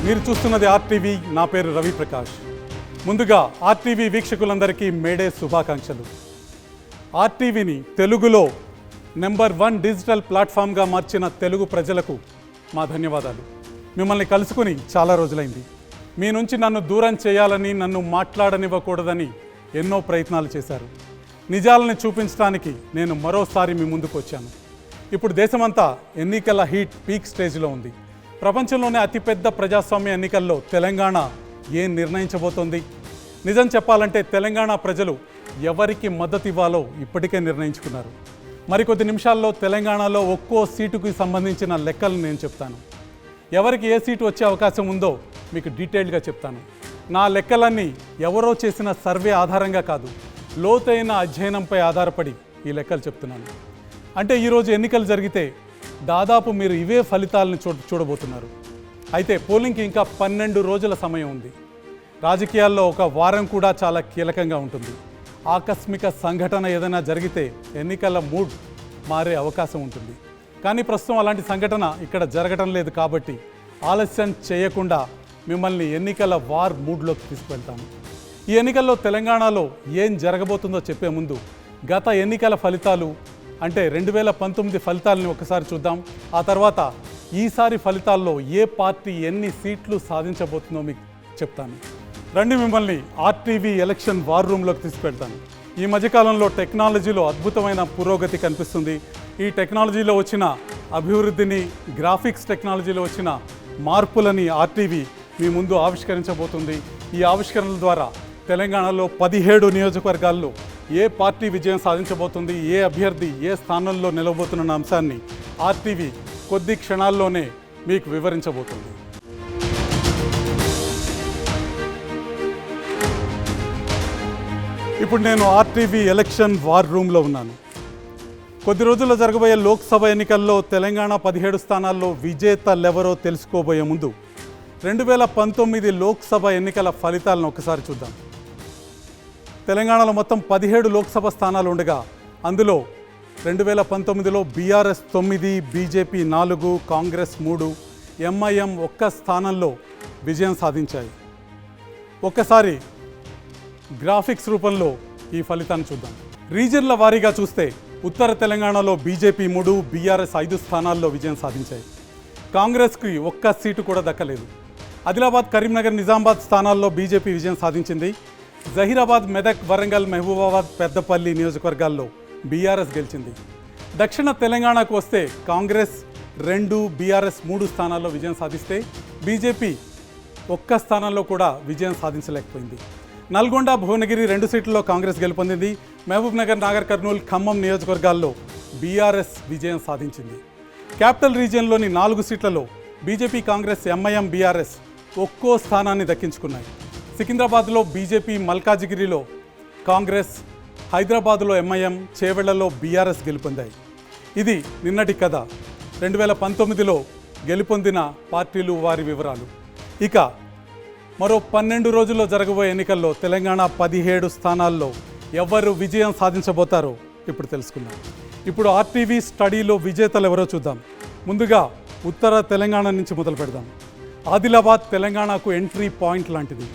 మీరు చూస్తున్నది ఆర్టీవీ. నా పేరు రవి ప్రకాష్. ముందుగా ఆర్టీవీ వీక్షకులందరికీ మేడే శుభాకాంక్షలు. ఆర్టీవీని తెలుగులో నెంబర్ 1 డిజిటల్ ప్లాట్ఫామ్గా మార్చిన తెలుగు ప్రజలకు మా ధన్యవాదాలు. మిమ్మల్ని కలుసుకుని చాలా రోజులైంది. మీ నుంచి నన్ను దూరం చేయాలని, నన్ను మాట్లాడనివ్వకూడదని ఎన్నో ప్రయత్నాలు చేశారు. నిజాలను చూపించడానికి నేను మరోసారి మీ ముందుకు వచ్చాను. ఇప్పుడు దేశమంతా ఎన్నికల హీట్ పీక్ స్టేజ్లో ఉంది. ప్రపంచంలోనే అతిపెద్ద ప్రజాస్వామ్య ఎన్నికల్లో తెలంగాణ ఏం నిర్ణయించబోతోంది? నిజం చెప్పాలంటే తెలంగాణ ప్రజలు ఎవరికి మద్దతు ఇవ్వాలో ఇప్పటికే నిర్ణయించుకున్నారు. మరికొద్ది నిమిషాల్లో తెలంగాణలో ఒక్కో సీటుకి సంబంధించిన లెక్కలు నేను చెప్తాను. ఎవరికి ఏ సీటు వచ్చే అవకాశం ఉందో మీకు డీటెయిల్డ్గా చెప్తాను. నా లెక్కలన్నీ ఎవరో చేసిన సర్వే ఆధారంగా కాదు, లోతైన అధ్యయనంపై ఆధారపడి ఈ లెక్కలు చెప్తున్నాను. అంటే ఈరోజు ఎన్నికలు జరిగితే దాదాపు మీరు ఇవే ఫలితాలను చూడబోతున్నారు. అయితే పోలింగ్కి ఇంకా 12 రోజుల సమయం ఉంది. రాజకీయాల్లో ఒక వారం కూడా చాలా కీలకంగా ఉంటుంది. ఆకస్మిక సంఘటన ఏదైనా జరిగితే ఎన్నికల మూడ్ మారే అవకాశం ఉంటుంది. కానీ ప్రస్తుతం అలాంటి సంఘటన ఇక్కడ జరగటం లేదు. కాబట్టి ఆలస్యం చేయకుండా మిమ్మల్ని ఎన్నికల వార్ మూడ్లోకి తీసుకువెళ్తాను. ఈ ఎన్నికల్లో తెలంగాణలో ఏం జరగబోతుందో చెప్పే ముందు గత ఎన్నికల ఫలితాలు అంటే 2019 ఫలితాలని ఒకసారి చూద్దాం. ఆ తర్వాత ఈసారి ఫలితాల్లో ఏ పార్టీ ఎన్ని సీట్లు సాధించబోతుందో మీకు చెప్తాను. రండి, మిమ్మల్ని ఆర్టీవీ ఎలక్షన్ వార్ రూమ్లోకి తీసుకెళ్తాను. ఈ మధ్యకాలంలో టెక్నాలజీలో అద్భుతమైన పురోగతి కనిపిస్తుంది. ఈ టెక్నాలజీలో వచ్చిన అభివృద్ధిని, గ్రాఫిక్స్ టెక్నాలజీలో వచ్చిన మార్పులని ఆర్టీవీ మీ ముందు ఆవిష్కరించబోతుంది. ఈ ఆవిష్కరణల ద్వారా తెలంగాణలో 17 నియోజకవర్గాల్లో ఏ పార్టీ విజయం సాధించబోతుంది, ఏ అభ్యర్థి ఏ స్థానంలో నిలవబోతున్న అంశాన్ని ఆర్టీవీ కొద్ది క్షణాల్లోనే మీకు వివరించబోతుంది. ఇప్పుడు నేను ఆర్టీవీ ఎలక్షన్ వార్ రూమ్లో ఉన్నాను. కొద్ది రోజుల్లో జరగబోయే లోక్సభ ఎన్నికల్లో తెలంగాణ 17 స్థానాల్లో విజేతలెవరో తెలుసుకోబోయే ముందు 2019 లోక్సభ ఎన్నికల ఫలితాలను ఒకసారి చూద్దాం. తెలంగాణలో మొత్తం 17 లోక్సభ స్థానాలు ఉండగా అందులో 2019లో బీఆర్ఎస్ 9, బీజేపీ 4, కాంగ్రెస్ 3, ఎంఐఎం 1 స్థానంలో విజయం సాధించాయి. ఒక్కసారి గ్రాఫిక్స్ రూపంలో ఈ ఫలితాన్ని చూద్దాం. రీజన్ల వారీగా చూస్తే ఉత్తర తెలంగాణలో బీజేపీ 3, బీఆర్ఎస్ 5 స్థానాల్లో విజయం సాధించాయి. కాంగ్రెస్కి 1 సీటు కూడా దక్కలేదు. ఆదిలాబాద్, కరీంనగర్, నిజామాబాద్ స్థానాల్లో బీజేపీ విజయం సాధించింది. జహీరాబాద్, మెదక్, వరంగల్, మహబూబాబాద్, పెద్దపల్లి నియోజకవర్గాల్లో బీఆర్ఎస్ గెలిచింది. దక్షిణ తెలంగాణకు వస్తే కాంగ్రెస్ 2, బీఆర్ఎస్ 3 స్థానాల్లో విజయం సాధిస్తే బీజేపీ 1 స్థానంలో కూడా విజయం సాధించలేకపోయింది. నల్గొండ, భువనగిరి 2 సీట్లలో కాంగ్రెస్ గెలుపొందింది. మహబూబ్ నగర్, నాగర్ కర్నూల్, ఖమ్మం నియోజకవర్గాల్లో బీఆర్ఎస్ విజయం సాధించింది. క్యాపిటల్ రీజియన్లోని 4 సీట్లలో బీజేపీ, కాంగ్రెస్, ఎంఐఎం, బీఆర్ఎస్ 1 స్థానాన్ని దక్కించుకున్నాయి. సికింద్రాబాద్లో బీజేపీ, మల్కాజిగిరిలో కాంగ్రెస్, హైదరాబాద్లో ఎంఐఎం, చేవెళ్లలో బీఆర్ఎస్ గెలుపొందాయి. ఇది నిన్నటి కథ. 2019లో గెలుపొందిన పార్టీలు, వారి వివరాలు. ఇక మరో 12 రోజుల్లో జరగబోయే ఎన్నికల్లో తెలంగాణ 17 స్థానాల్లో ఎవరు విజయం సాధించబోతారో ఇప్పుడు తెలుసుకుందాం. ఇప్పుడు ఆర్టీవీ స్టడీలో విజేతలు ఎవరో చూద్దాం. ముందుగా ఉత్తర తెలంగాణ నుంచి మొదలు పెడదాం. ఆదిలాబాద్ తెలంగాణకు ఎంట్రీ పాయింట్ లాంటిది.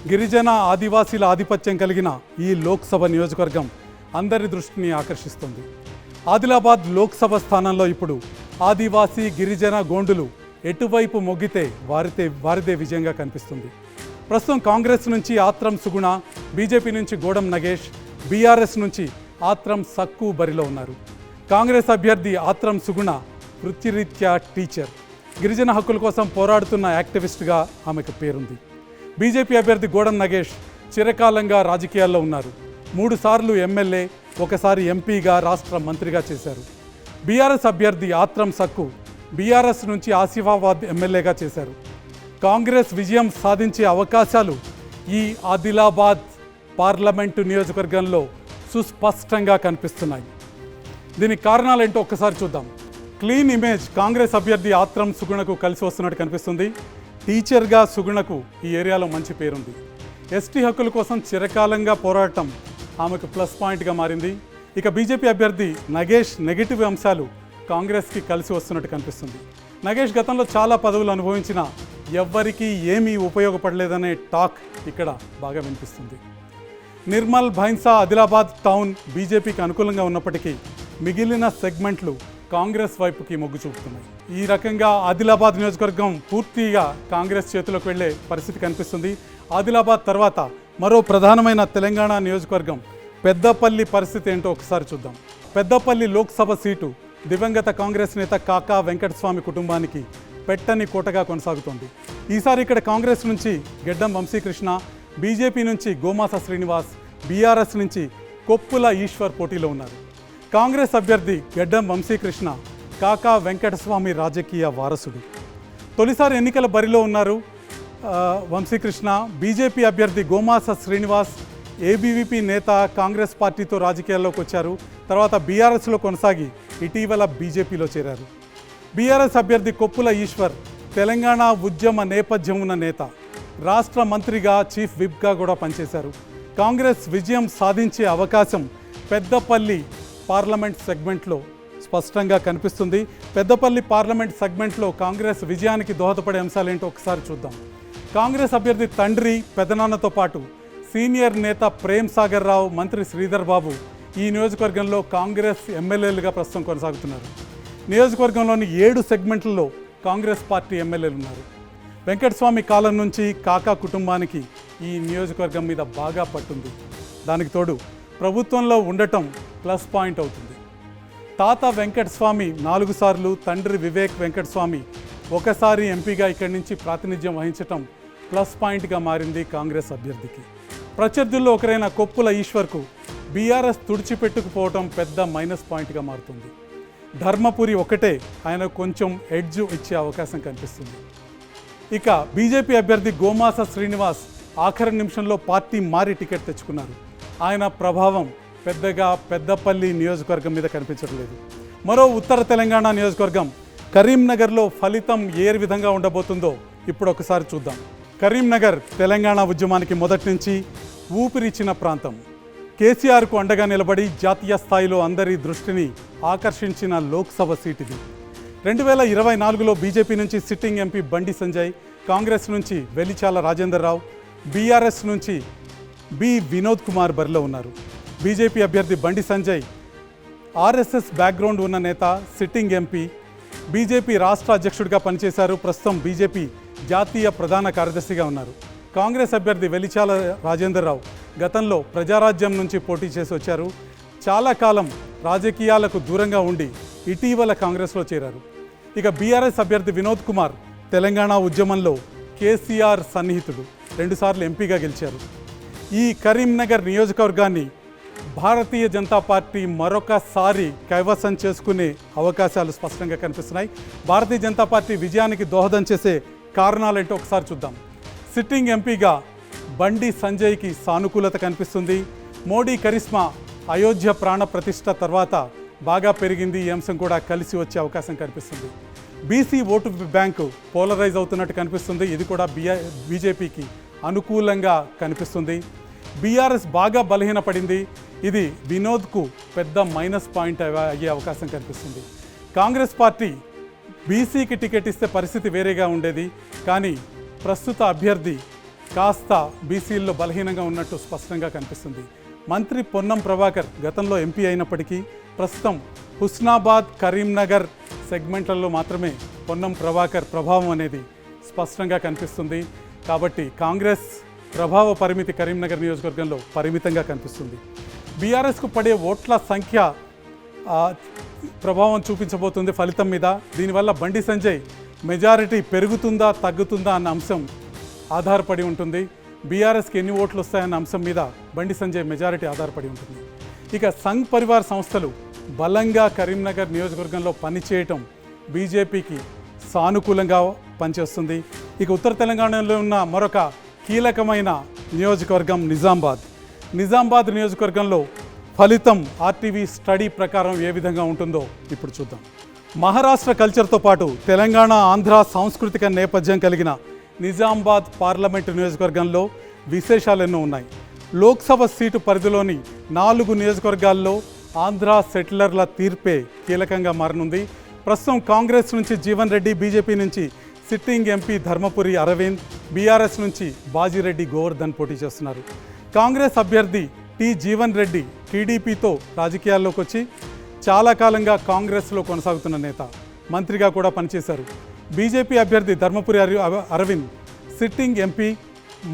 గిరిజన, ఆదివాసీల ఆధిపత్యం కలిగిన ఈ లోక్సభ నియోజకవర్గం అందరి దృష్టిని ఆకర్షిస్తుంది. ఆదిలాబాద్ లోక్సభ స్థానంలో ఇప్పుడు ఆదివాసీ, గిరిజన, గోండులు ఎటువైపు మొగ్గితే వారిదే విజయంగా కనిపిస్తుంది. ప్రస్తుతం కాంగ్రెస్ నుంచి ఆత్రం సుగుణ, బీజేపీ నుంచి గోడం నగేష్, బీఆర్ఎస్ నుంచి ఆత్రం సక్కు బరిలో ఉన్నారు. కాంగ్రెస్ అభ్యర్థి ఆత్రం సుగుణ వృత్తిరీత్యా టీచర్. గిరిజన హక్కుల కోసం పోరాడుతున్న యాక్టివిస్ట్గా ఆమెకు పేరుంది. బీజేపీ అభ్యర్థి గోడం నగేష్ చిరకాలంగా రాజకీయాల్లో ఉన్నారు. 3 సార్లు ఎమ్మెల్యే, 1 సారి ఎంపీగా, రాష్ట్ర మంత్రిగా చేశారు. బీఆర్ఎస్ అభ్యర్థి ఆత్రం సక్కు బీఆర్ఎస్ నుంచి ఆసిఫాబాద్ ఎమ్మెల్యేగా చేశారు. కాంగ్రెస్ విజయం సాధించే అవకాశాలు ఈ ఆదిలాబాద్ పార్లమెంటు నియోజకవర్గంలో సుస్పష్టంగా కనిపిస్తున్నాయి. దీనికి కారణాలు ఏంటో ఒక్కసారి చూద్దాం. క్లీన్ ఇమేజ్ కాంగ్రెస్ అభ్యర్థి ఆత్రం సుగుణకు కలిసి వస్తున్నట్టు కనిపిస్తుంది. టీచర్గా సుగుణకు ఈ ఏరియాలో మంచి పేరుంది. ఎస్టీ హక్కుల కోసం చిరకాలంగా పోరాటం ఆమెకు ప్లస్ పాయింట్గా మారింది. ఇక బీజేపీ అభ్యర్థి నగేష్ నెగిటివ్ అంశాలు కాంగ్రెస్కి కలిసి వస్తున్నట్టు కనిపిస్తుంది. నగేష్ గతంలో చాలా పదవులు అనుభవించిన ఎవ్వరికీ ఏమీ ఉపయోగపడలేదనే టాక్ ఇక్కడ బాగా వినిపిస్తుంది. నిర్మల్, భైన్సా, ఆదిలాబాద్ టౌన్ బీజేపీకి అనుకూలంగా ఉన్నప్పటికీ మిగిలిన సెగ్మెంట్లు కాంగ్రెస్ వైపుకి మొగ్గు చూపుతున్నాయి. ఈ రకంగా ఆదిలాబాద్ నియోజకవర్గం పూర్తిగా కాంగ్రెస్ చేతిలోకి వెళ్లే పరిస్థితి కనిపిస్తుంది. ఆదిలాబాద్ తర్వాత మరో ప్రధానమైన తెలంగాణ నియోజకవర్గం పెద్దపల్లి పరిస్థితి ఏంటో ఒకసారి చూద్దాం. పెద్దపల్లి లోక్సభ సీటు దివంగత కాంగ్రెస్ నేత కాకా వెంకటస్వామి కుటుంబానికి పెట్టని కోటగా కొనసాగుతోంది. ఈసారి ఇక్కడ కాంగ్రెస్ నుంచి గెడ్డం వంశీకృష్ణ, బీజేపీ నుంచి గోమాస శ్రీనివాస్, బీఆర్ఎస్ నుంచి కొప్పుల ఈశ్వర్ పోటీలో ఉన్నారు. కాంగ్రెస్ అభ్యర్థి గెడ్డం వంశీకృష్ణ కాకా వెంకటస్వామి రాజకీయ వారసుడు. తొలిసారి ఎన్నికల బరిలో ఉన్నారు వంశీకృష్ణ. బీజేపీ అభ్యర్థి గోమాస శ్రీనివాస్ ఏబీవీపీ నేత, కాంగ్రెస్ పార్టీతో రాజకీయాల్లోకి వచ్చారు. తర్వాత బీఆర్ఎస్లో కొనసాగి ఇటీవల బీజేపీలో చేరారు. బీఆర్ఎస్ అభ్యర్థి కొప్పుల ఈశ్వర్ తెలంగాణ ఉద్యమ నేపథ్యం ఉన్న నేత. రాష్ట్ర మంత్రిగా, చీఫ్ విప్గా కూడా పనిచేశారు. కాంగ్రెస్ విజయం సాధించే అవకాశం పెద్దపల్లి పార్లమెంట్ సెగ్మెంట్లో స్పష్టంగా కనిపిస్తుంది. పెద్దపల్లి పార్లమెంట్ సెగ్మెంట్లో కాంగ్రెస్ విజయానికి దోహదపడే అంశాలేంటో ఒకసారి చూద్దాం. కాంగ్రెస్ అభ్యర్థి తండ్రి, పెదనాన్నతో పాటు సీనియర్ నేత ప్రేమ్ సాగర్ రావు, మంత్రి శ్రీధర్ బాబు ఈ నియోజకవర్గంలో కాంగ్రెస్ ఎమ్మెల్యేలుగా ప్రస్తుతం కొనసాగుతున్నారు. నియోజకవర్గంలోని 7 సెగ్మెంట్లలో కాంగ్రెస్ పార్టీ ఎమ్మెల్యేలు ఉన్నారు. వెంకటస్వామి కాలం నుంచి కాకా కుటుంబానికి ఈ నియోజకవర్గం మీద బాగా పట్టుంది. దానికి తోడు ప్రభుత్వంలో ఉండటం ప్లస్ పాయింట్ అవుతుంది. తాత వెంకటస్వామి 4 సార్లు, తండ్రి వివేక్ వెంకటస్వామి ఒకసారి ఎంపీగా ఇక్కడి నుంచి ప్రాతినిధ్యం వహించటం ప్లస్ పాయింట్గా మారింది కాంగ్రెస్ అభ్యర్థికి. ప్రత్యర్థుల్లో ఒకరైన కొప్పుల ఈశ్వర్కు బీఆర్ఎస్ తుడిచిపెట్టుకుపోవటం పెద్ద మైనస్ పాయింట్గా మారుతుంది. ధర్మపురి ఒకటే ఆయన కొంచెం ఎడ్జ్ ఇచ్చే అవకాశం కనిపిస్తుంది. ఇక బీజేపీ అభ్యర్థి గోమాస శ్రీనివాస్ ఆఖరి నిమిషంలో పార్టీ మారి టికెట్ తెచ్చుకున్నారు. ఆయన ప్రభావం పెద్దగా పెద్దపల్లి నియోజకవర్గం మీద కనిపించట్లేదు. మరో ఉత్తర తెలంగాణ నియోజకవర్గం కరీంనగర్లో ఫలితం ఏ విధంగా ఉండబోతుందో ఇప్పుడు ఒకసారి చూద్దాం. కరీంనగర్ తెలంగాణ ఉద్యమానికి మొదటి నుంచి ఊపిరిచ్చిన ప్రాంతం. కేసీఆర్కు అండగా నిలబడి జాతీయ స్థాయిలో అందరి దృష్టిని ఆకర్షించిన లోక్సభ సీట్ ఇది. 2024లో బీజేపీ నుంచి సిట్టింగ్ ఎంపీ బండి సంజయ్, కాంగ్రెస్ నుంచి వెలిచాల రాజేందర్ రావు, బీఆర్ఎస్ నుంచి బి వినోద్ కుమార్ బరిలో ఉన్నారు. బీజేపీ అభ్యర్థి బండి సంజయ్ ఆర్ఎస్ఎస్ బ్యాక్గ్రౌండ్ ఉన్న నేత, సిట్టింగ్ ఎంపీ, బీజేపీ రాష్ట్ర అధ్యక్షుడిగా పనిచేశారు. ప్రస్తుతం బీజేపీ జాతీయ ప్రధాన కార్యదర్శిగా ఉన్నారు. కాంగ్రెస్ అభ్యర్థి వెలిచాల రాజేందర్ రావు గతంలో ప్రజారాజ్యం నుంచి పోటీ చేసి వచ్చారు. చాలా కాలం రాజకీయాలకు దూరంగా ఉండి ఇటీవల కాంగ్రెస్లో చేరారు. ఇక బీఆర్ఎస్ అభ్యర్థి వినోద్ కుమార్ తెలంగాణ ఉద్యమంలో కేసీఆర్ సన్నిహితుడు, 2 సార్లు ఎంపీగా గెలిచారు. ఈ కరీంనగర్ నియోజకవర్గాన్ని భారతీయ జనతా పార్టీ మరొకసారి కైవసం చేసుకునే అవకాశాలు స్పష్టంగా కనిపిస్తున్నాయి. భారతీయ జనతా పార్టీ విజయానికి దోహదం చేసే కారణాలేంటో ఒకసారి చూద్దాం. సిట్టింగ్ ఎంపీగా బండి సంజయ్కి సానుకూలత కనిపిస్తుంది. మోడీ కరిస్మా, అయోధ్య ప్రాణ ప్రతిష్ఠ తర్వాత బాగా పెరిగింది. ఈ అంశం కూడా కలిసి వచ్చే అవకాశం కనిపిస్తుంది. బీసీ ఓటు బ్యాంకు పోలరైజ్ అవుతున్నట్టు కనిపిస్తుంది. ఇది కూడా బీజేపీకి అనుకూలంగా కనిపిస్తుంది. బీఆర్ఎస్ బాగా బలహీనపడింది. ఇది వినోద్కు పెద్ద మైనస్ పాయింట్ అయ్యే అవకాశం కనిపిస్తుంది. కాంగ్రెస్ పార్టీ బీసీకి టికెట్ ఇస్తే పరిస్థితి వేరేగా ఉండేది. కానీ ప్రస్తుత అభ్యర్థి కాస్త బీసీల్లో బలహీనంగా ఉన్నట్టు స్పష్టంగా కనిపిస్తుంది. మంత్రి పొన్నం ప్రభాకర్ గతంలో ఎంపీ అయినప్పటికీ ప్రస్తుతం హుస్నాబాద్, కరీంనగర్ సెగ్మెంట్లలో మాత్రమే పొన్నం ప్రభాకర్ ప్రభావం అనేది స్పష్టంగా కనిపిస్తుంది. కాబట్టి కాంగ్రెస్ ప్రభావ పరిమితి కరీంనగర్ నియోజకవర్గంలో పరిమితంగా కనిపిస్తుంది. బీఆర్ఎస్కు పడే ఓట్ల సంఖ్య ప్రభావం చూపించబోతుంది ఫలితం మీద. దీనివల్ల బండి సంజయ్ మెజారిటీ పెరుగుతుందా తగ్గుతుందా అన్న అంశం ఆధారపడి ఉంటుంది. బీఆర్ఎస్కి ఎన్ని ఓట్లు వస్తాయన్న అంశం మీద బండి సంజయ్ మెజారిటీ ఆధారపడి ఉంటుంది. ఇక సంఘ్ పరివార్ సంస్థలు బలంగా కరీంనగర్ నియోజకవర్గంలో పనిచేయటం బీజేపీకి సానుకూలంగా పనిచేస్తుంది. ఇక ఉత్తర తెలంగాణలో ఉన్న మరొక కీలకమైన నియోజకవర్గం నిజామాబాద్ నియోజకవర్గంలో ఫలితం ఆర్టీవీ స్టడీ ప్రకారం ఏ విధంగా ఉంటుందో ఇప్పుడు చూద్దాం. మహారాష్ట్ర కల్చర్తో పాటు తెలంగాణ, ఆంధ్ర సాంస్కృతిక నేపథ్యం కలిగిన నిజామాబాద్ పార్లమెంటు నియోజకవర్గంలో విశేషాలు ఎన్నో ఉన్నాయి. లోక్సభ సీటు పరిధిలోని 4 నియోజకవర్గాల్లో ఆంధ్ర సెటిలర్ల తీర్పే కీలకంగా మారనుంది. ప్రస్తుతం కాంగ్రెస్ నుంచి జీవన్ రెడ్డి, బీజేపీ నుంచి sitting MP Dharmapuri Arvind, BRS నుంచి బాజిరెడ్డి గోవర్ధన్ పోటీ చేస్తున్నారు. కాంగ్రెస్ అభ్యర్థి టి జీవన్ రెడ్డి టీడీపీతో రాజకీయాల్లోకి వచ్చి చాలా కాలంగా కాంగ్రెస్లో కొనసాగుతున్న నేత, మంత్రిగా కూడా పనిచేశారు. బీజేపీ అభ్యర్థి ధర్మపురి అరవింద్ సిట్టింగ్ ఎంపీ,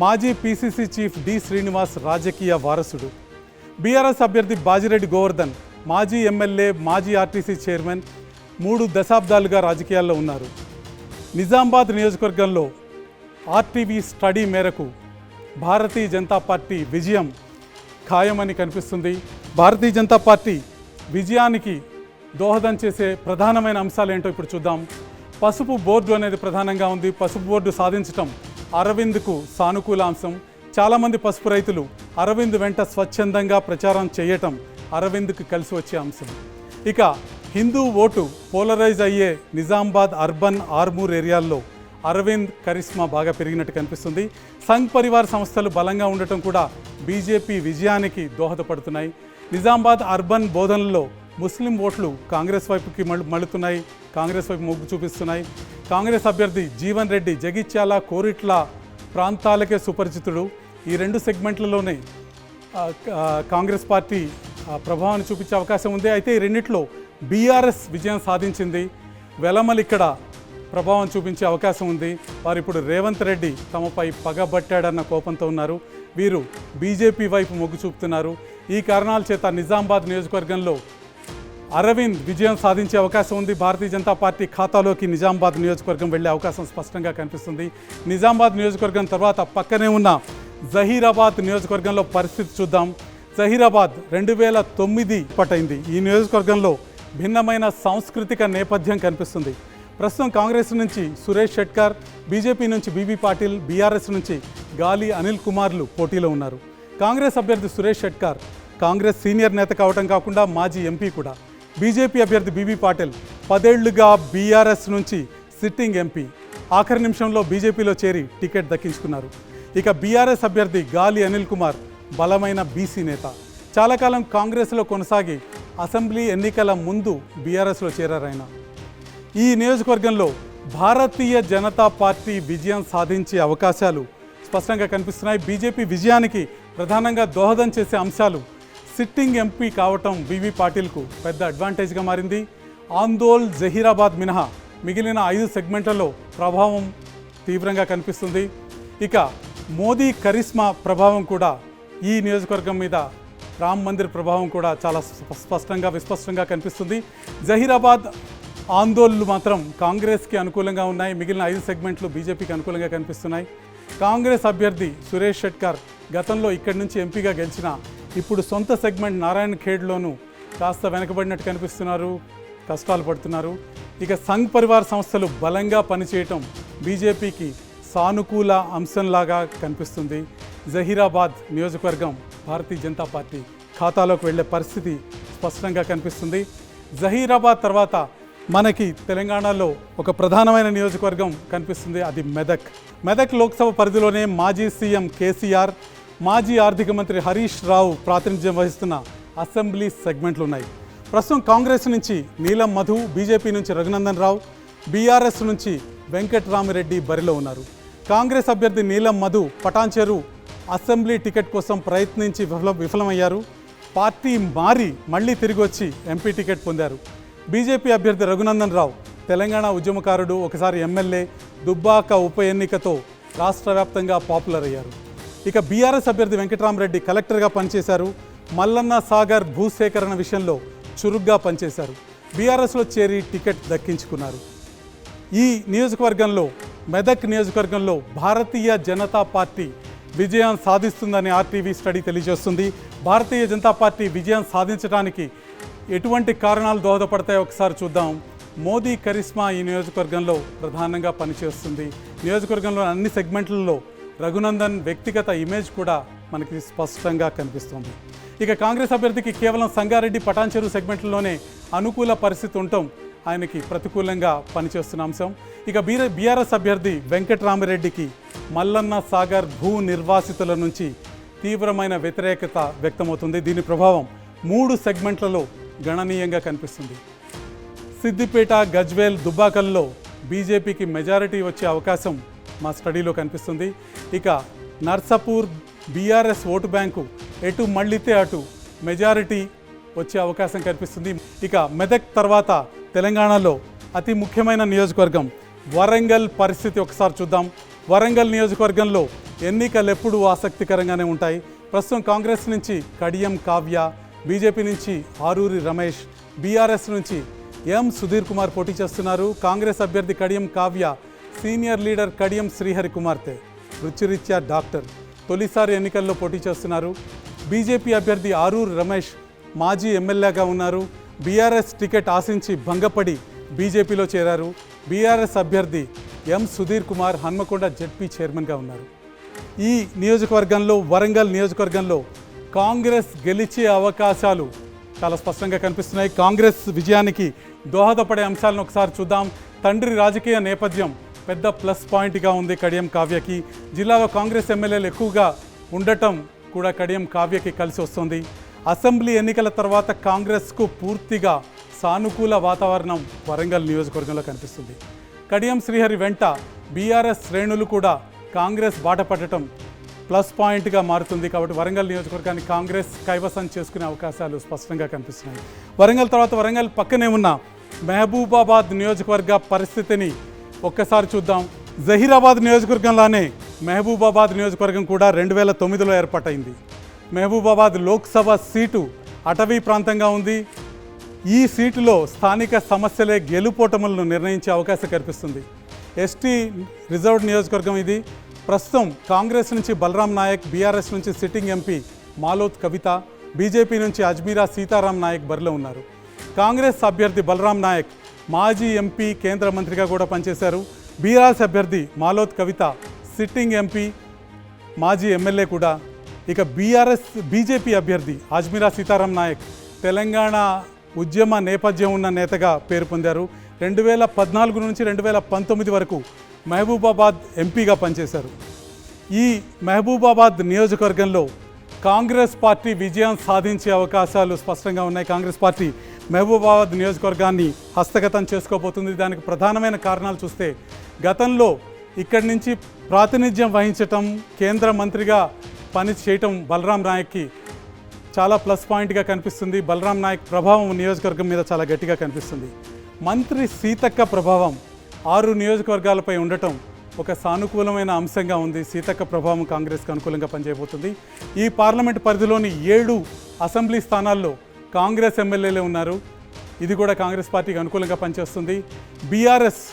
మాజీ పీసీసీ చీఫ్ డి శ్రీనివాస్ రాజకీయ వారసుడు. బీఆర్ఎస్ అభ్యర్థి బాజిరెడ్డి గోవర్ధన్ మాజీ ఎమ్మెల్యే, మాజీ ఆర్టీసీ చైర్మన్, 3 దశాబ్దాలుగా రాజకీయాల్లో ఉన్నారు. నిజామాబాద్ నియోజకవర్గంలో ఆర్టీవీ స్టడీ మేరకు భారతీయ జనతా పార్టీ విజయం ఖాయమని కనిపిస్తుంది. భారతీయ జనతా పార్టీ విజయానికి దోహదం చేసే ప్రధానమైన అంశాలు ఏంటో ఇప్పుడు చూద్దాం. పసుపు బోర్డు అనేది ప్రధానంగా ఉంది. పసుపు బోర్డు సాధించటం అరవింద్కు సానుకూల అంశం. చాలామంది పసుపు రైతులు అరవింద్ వెంట స్వచ్ఛందంగా ప్రచారం చేయటం అరవింద్కు కలిసి వచ్చే అంశం. ఇక హిందూ ఓటు పోలరైజ్ అయ్యే నిజామాబాద్ అర్బన్, ఆర్మూర్ ఏరియాల్లో అరవింద్ కరిష్మా బాగా పెరిగినట్టు కనిపిస్తుంది. సంఘ్ పరివార్ సంస్థలు బలంగా ఉండటం కూడా బీజేపీ విజయానికి దోహదపడుతున్నాయి. నిజామాబాద్ అర్బన్ బోధనల్లో ముస్లిం ఓట్లు కాంగ్రెస్ వైపుకి మళ్ళుతున్నాయి, కాంగ్రెస్ వైపు మొగ్గు చూపిస్తున్నాయి. కాంగ్రెస్ అభ్యర్థి జీవన్ రెడ్డి జగిత్యాల, కోరిట్ల ప్రాంతాలకే సుపరిచితుడు. ఈ 2 సెగ్మెంట్లలోనే కాంగ్రెస్ పార్టీ ప్రభావాన్ని చూపించే అవకాశం ఉంది. అయితే ఈ రెండిట్లో బీఆర్ఎస్ విజయం సాధించింది. వెలమల్ ఇక్కడ ప్రభావం చూపించే అవకాశం ఉంది. వారు ఇప్పుడు రేవంత్ రెడ్డి తమపై పగబట్టాడన్న కోపంతో ఉన్నారు. వీరు బీజేపీ వైపు మొగ్గు చూపుతున్నారు. ఈ కారణాల చేత నిజామాబాద్ నియోజకవర్గంలో అరవింద్ విజయం సాధించే అవకాశం ఉంది. భారతీయ జనతా పార్టీ ఖాతాలోకి నిజామాబాద్ నియోజకవర్గం వెళ్లే అవకాశం స్పష్టంగా కనిపిస్తుంది. నిజామాబాద్ నియోజకవర్గం తర్వాత పక్కనే ఉన్న జహీరాబాద్ నియోజకవర్గంలో పరిస్థితి చూద్దాం. జహీరాబాద్ 2009 పట్టైంది. ఈ నియోజకవర్గంలో భిన్నమైన సాంస్కృతిక నేపథ్యం కనిపిస్తుంది. ప్రస్తుతం కాంగ్రెస్ నుంచి సురేష్ షెట్కర్, బీజేపీ నుంచి బీబీ పాటిల్, బీఆర్ఎస్ నుంచి గాలి అనిల్ కుమార్లు పోటీలో ఉన్నారు. కాంగ్రెస్ అభ్యర్థి సురేష్ షెట్కర్ కాంగ్రెస్ సీనియర్ నేత కావడం కాకుండా మాజీ ఎంపీ కూడా. బీజేపీ అభ్యర్థి బీబీ పాటిల్ 10 ఏళ్లుగా బీఆర్ఎస్ నుంచి సిట్టింగ్ ఎంపీ, ఆఖరి నిమిషంలో బీజేపీలో చేరి టికెట్ దక్కించుకున్నారు. ఇక బీఆర్ఎస్ అభ్యర్థి గాలి అనిల్ కుమార్ బలమైన బీసీ నేత, చాలా కాలం కాంగ్రెస్లో కొనసాగి అసెంబ్లీ ఎన్నికల ముందు బీఆర్ఎస్లో చేరారు ఆయన. ఈ నియోజకవర్గంలో భారతీయ జనతా పార్టీ విజయం సాధించే అవకాశాలు స్పష్టంగా కనిపిస్తున్నాయి. బీజేపీ విజయానికి ప్రధానంగా దోహదం చేసే అంశాలు సిట్టింగ్ ఎంపీ కావటం బీబీ పాటిల్కు పెద్ద అడ్వాంటేజ్గా మారింది. ఆందోళ్, జహీరాబాద్ మినహా మిగిలిన 5 సెగ్మెంట్లలో ప్రభావం తీవ్రంగా కనిపిస్తుంది. ఇక మోదీ కరిష్మా ప్రభావం కూడా ఈ నియోజకవర్గం మీద, రామ్ మందిర్ ప్రభావం కూడా చాలా విస్పష్టంగా కనిపిస్తుంది. జహీరాబాద్, ఆందోళనలు మాత్రం కాంగ్రెస్కి అనుకూలంగా ఉన్నాయి. మిగిలిన 5 సెగ్మెంట్లు బీజేపీకి అనుకూలంగా కనిపిస్తున్నాయి. కాంగ్రెస్ అభ్యర్థి సురేష్ షెట్కర్ గతంలో ఇక్కడి నుంచి ఎంపీగా గెలిచిన ఇప్పుడు సొంత సెగ్మెంట్ నారాయణ్ ఖేడ్లోనూ కాస్త వెనకబడినట్టు కనిపిస్తున్నారు, కష్టాలు పడుతున్నారు. ఇక సంఘ్ పరివార్ సంస్థలు బలంగా పనిచేయటం బీజేపీకి సానుకూల అంశంలాగా కనిపిస్తుంది. జహీరాబాద్ నియోజకవర్గం భారతీయ జనతా పార్టీ ఖాతాలోకి వెళ్లే పరిస్థితి స్పష్టంగా కనిపిస్తుంది. జహీరాబాద్ తర్వాత మనకి తెలంగాణలో ఒక ప్రధానమైన నియోజకవర్గం కనిపిస్తుంది, అది మెదక్. మెదక్ లోక్సభ పరిధిలోనే మాజీ సీఎం కేసీఆర్, మాజీ ఆర్థిక మంత్రి హరీష్ రావు ప్రాతినిధ్యం వహిస్తున్న అసెంబ్లీ సెగ్మెంట్లు ఉన్నాయి. ప్రస్తుతం కాంగ్రెస్ నుంచి నీలం మధు, బీజేపీ నుంచి రఘునందన్ రావు, బీఆర్ఎస్ నుంచి వెంకట్రామిరెడ్డి బరిలో ఉన్నారు. కాంగ్రెస్ అభ్యర్థి నీలం మధు పటాన్చెరు అసెంబ్లీ టికెట్ కోసం ప్రయత్నించి విఫలమయ్యారు. పార్టీ మారి మళ్ళీ తిరిగి వచ్చి ఎంపీ టికెట్ పొందారు. బీజేపీ అభ్యర్థి రఘునందన్ రావు తెలంగాణ ఉద్యమకారుడు, ఒకసారి ఎమ్మెల్యే, దుబ్బాక ఉప ఎన్నికతో రాష్ట్ర వ్యాప్తంగా పాపులర్ అయ్యారు. ఇక బీఆర్ఎస్ అభ్యర్థి వెంకట్రామిరెడ్డి కలెక్టర్గా పనిచేశారు. మల్లన్న సాగర్ భూసేకరణ విషయంలో చురుగ్గా పనిచేశారు. బీఆర్ఎస్లో చేరి టికెట్ దక్కించుకున్నారు. ఈ నియోజకవర్గంలో, మెదక్ నియోజకవర్గంలో భారతీయ జనతా పార్టీ విజయం సాధిస్తుందని ఆర్టీవీ స్టడీ తెలియజేస్తుంది. భారతీయ జనతా పార్టీ విజయం సాధించడానికి ఎటువంటి కారణాలు దోహదపడతాయో ఒకసారి చూద్దాం. మోదీ కరిష్మా ఈ నియోజకవర్గంలో ప్రధానంగా పనిచేస్తుంది. నియోజకవర్గంలో అన్ని సెగ్మెంట్లలో రఘునందన్ వ్యక్తిగత ఇమేజ్ కూడా మనకి స్పష్టంగా కనిపిస్తుంది. ఇక కాంగ్రెస్ అభ్యర్థికి కేవలం సంగారెడ్డి, పటాన్చెరు సెగ్మెంట్లలోనే అనుకూల పరిస్థితి ఉండటం ఆయనకి ప్రతికూలంగా పనిచేస్తున్న అంశం. ఇక బీఆర్ఎస్ అభ్యర్థి వెంకట్రామిరెడ్డికి మల్లన్న సాగర్ భూ నిర్వాసితుల నుంచి తీవ్రమైన వ్యతిరేకత వ్యక్తమవుతుంది. దీని ప్రభావం 3 సెగ్మెంట్లలో గణనీయంగా కనిపిస్తుంది. సిద్దిపేట, గజ్వేల్, దుబ్బాకల్లో బీజేపీకి మెజారిటీ వచ్చే అవకాశం మా స్టడీలో కనిపిస్తుంది. ఇక నర్సాపూర్ బీఆర్ఎస్ ఓటు బ్యాంకు ఎటు మళ్ళితే అటు మెజారిటీ వచ్చే అవకాశం కనిపిస్తుంది. ఇక మెదక్ తర్వాత తెలంగాణలో అతి ముఖ్యమైన నియోజకవర్గం వరంగల్ పరిస్థితి ఒకసారి చూద్దాం. వరంగల్ నియోజకవర్గంలో ఎన్నికలు ఎప్పుడూ ఆసక్తికరంగానే ఉంటాయి. ప్రస్తుతం కాంగ్రెస్ నుంచి కడియం కావ్య, బీజేపీ నుంచి ఆరూరి రమేష్, బీఆర్ఎస్ నుంచి ఎం సుధీర్ కుమార్ పోటీ చేస్తున్నారు. కాంగ్రెస్ అభ్యర్థి కడియం కావ్య సీనియర్ లీడర్ కడియం శ్రీహరి కుమార్తె, వృత్తిరీత్యా డాక్టర్, తొలిసారి ఎన్నికల్లో పోటీ చేస్తున్నారు. బీజేపీ అభ్యర్థి ఆరూరి రమేష్ మాజీ ఎమ్మెల్యేగా ఉన్నారు. బీఆర్ఎస్ టికెట్ ఆశించి భంగపడి బీజేపీలో చేరారు. బీఆర్ఎస్ అభ్యర్థి ఎం సుధీర్ కుమార్ హన్మకొండ జెడ్పీ చైర్మన్గా ఉన్నారు. ఈ నియోజకవర్గంలో వరంగల్ నియోజకవర్గంలో కాంగ్రెస్ గెలిచే అవకాశాలు చాలా స్పష్టంగా కనిపిస్తున్నాయి. కాంగ్రెస్ విజయానికి దోహదపడే అంశాలను ఒకసారి చూద్దాం. తండ్రి రాజకీయ నేపథ్యం పెద్ద ప్లస్ పాయింట్గా ఉంది కడియం కావ్యకి. జిల్లాలో కాంగ్రెస్ ఎమ్మెల్యేలు ఎక్కువగా ఉండటం కూడా కడియం కావ్యకి కలిసి వస్తుంది. అసెంబ్లీ ఎన్నికల తర్వాత కాంగ్రెస్కు పూర్తిగా సానుకూల వాతావరణం వరంగల్ నియోజకవర్గంలో కనిపిస్తుంది. కడియం శ్రీహరి వెంట బీఆర్ఎస్ శ్రేణులు కూడా కాంగ్రెస్ బాట పట్టడం ప్లస్ పాయింట్గా మారుతుంది. కాబట్టి వరంగల్ నియోజకవర్గాన్ని కాంగ్రెస్ కైవసం చేసుకునే అవకాశాలు స్పష్టంగా కనిపిస్తున్నాయి. వరంగల్ తర్వాత వరంగల్ పక్కనే ఉన్న మహబూబాబాద్ నియోజకవర్గ పరిస్థితిని ఒక్కసారి చూద్దాం. జహీరాబాద్ నియోజకవర్గంలానే మహబూబాబాద్ నియోజకవర్గం కూడా 2009లో ఏర్పాటైంది. మహబూబాబాద్ లోక్సభ సీటు అటవీ ప్రాంతంగా ఉంది. ఈ సీటులో స్థానిక సమస్యలే గెలుపోటములను నిర్ణయించే అవకాశం కనిపిస్తుంది. ఎస్టీ రిజర్వ్డ్ నియోజకవర్గం ఇది. ప్రస్తుతం కాంగ్రెస్ నుంచి బలరాం నాయక్, బీఆర్ఎస్ నుంచి సిట్టింగ్ ఎంపీ మాలోత్ కవిత, బీజేపీ నుంచి అజ్మీరా సీతారాం నాయక్ బరిలో ఉన్నారు. కాంగ్రెస్ అభ్యర్థి బలరాం నాయక్ మాజీ ఎంపీ, కేంద్ర మంత్రిగా కూడా పనిచేశారు. బీఆర్ఎస్ అభ్యర్థి మాలోత్ కవిత సిట్టింగ్ ఎంపీ, మాజీ ఎమ్మెల్యే కూడా. ఇక బీజేపీ అభ్యర్థి అజ్మీరా సీతారాం నాయక్ తెలంగాణ ఉద్యమ నేపథ్యం ఉన్న నేతగా పేరు పొందారు. 2014 నుంచి 2019 వరకు మహబూబాబాద్ ఎంపీగా పనిచేశారు. ఈ మహబూబాబాద్ నియోజకవర్గంలో కాంగ్రెస్ పార్టీ విజయం సాధించే అవకాశాలు స్పష్టంగా ఉన్నాయి. కాంగ్రెస్ పార్టీ మహబూబాబాద్ నియోజకవర్గాన్ని హస్తగతం చేసుకోబోతుంది. దానికి ప్రధానమైన కారణాలు చూస్తే గతంలో ఇక్కడి నుంచి ప్రాతినిధ్యం వహించటం, కేంద్ర మంత్రిగా పని చేయటం బలరాం నాయక్కి చాలా ప్లస్ పాయింట్గా కనిపిస్తుంది. బలరాం నాయక్ ప్రభావం నియోజకవర్గం మీద చాలా గట్టిగా కనిపిస్తుంది. మంత్రి సీతక్క ప్రభావం 6 నియోజకవర్గాలపై ఉండటం ఒక సానుకూలమైన అంశంగా ఉంది. సీతక్క ప్రభావం కాంగ్రెస్కి అనుకూలంగా పనిచేయబోతుంది. ఈ పార్లమెంట్ పరిధిలోని 7 అసెంబ్లీ స్థానాల్లో కాంగ్రెస్ ఎమ్మెల్యేలే ఉన్నారు. ఇది కూడా కాంగ్రెస్ పార్టీకి అనుకూలంగా పనిచేస్తుంది. బీఆర్ఎస్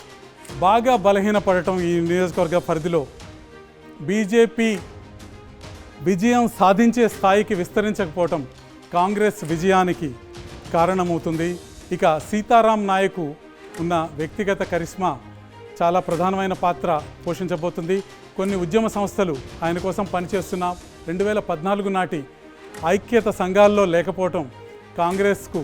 బాగా బలహీనపడటం ఈ నియోజకవర్గ పరిధిలో బీజేపీ విజయం సాధించే స్థాయికి విస్తరించకపోవటం కాంగ్రెస్ విజయానికి కారణమవుతుంది. ఇక సీతారాం నాయకు ఉన్న వ్యక్తిగత కరిష్మా చాలా ప్రధానమైన పాత్ర పోషించబోతుంది. కొన్ని ఉద్యమ సంస్థలు ఆయన కోసం పనిచేస్తున్న 2014 నాటి ఐక్యత సంఘాల్లో లేకపోవటం కాంగ్రెస్కు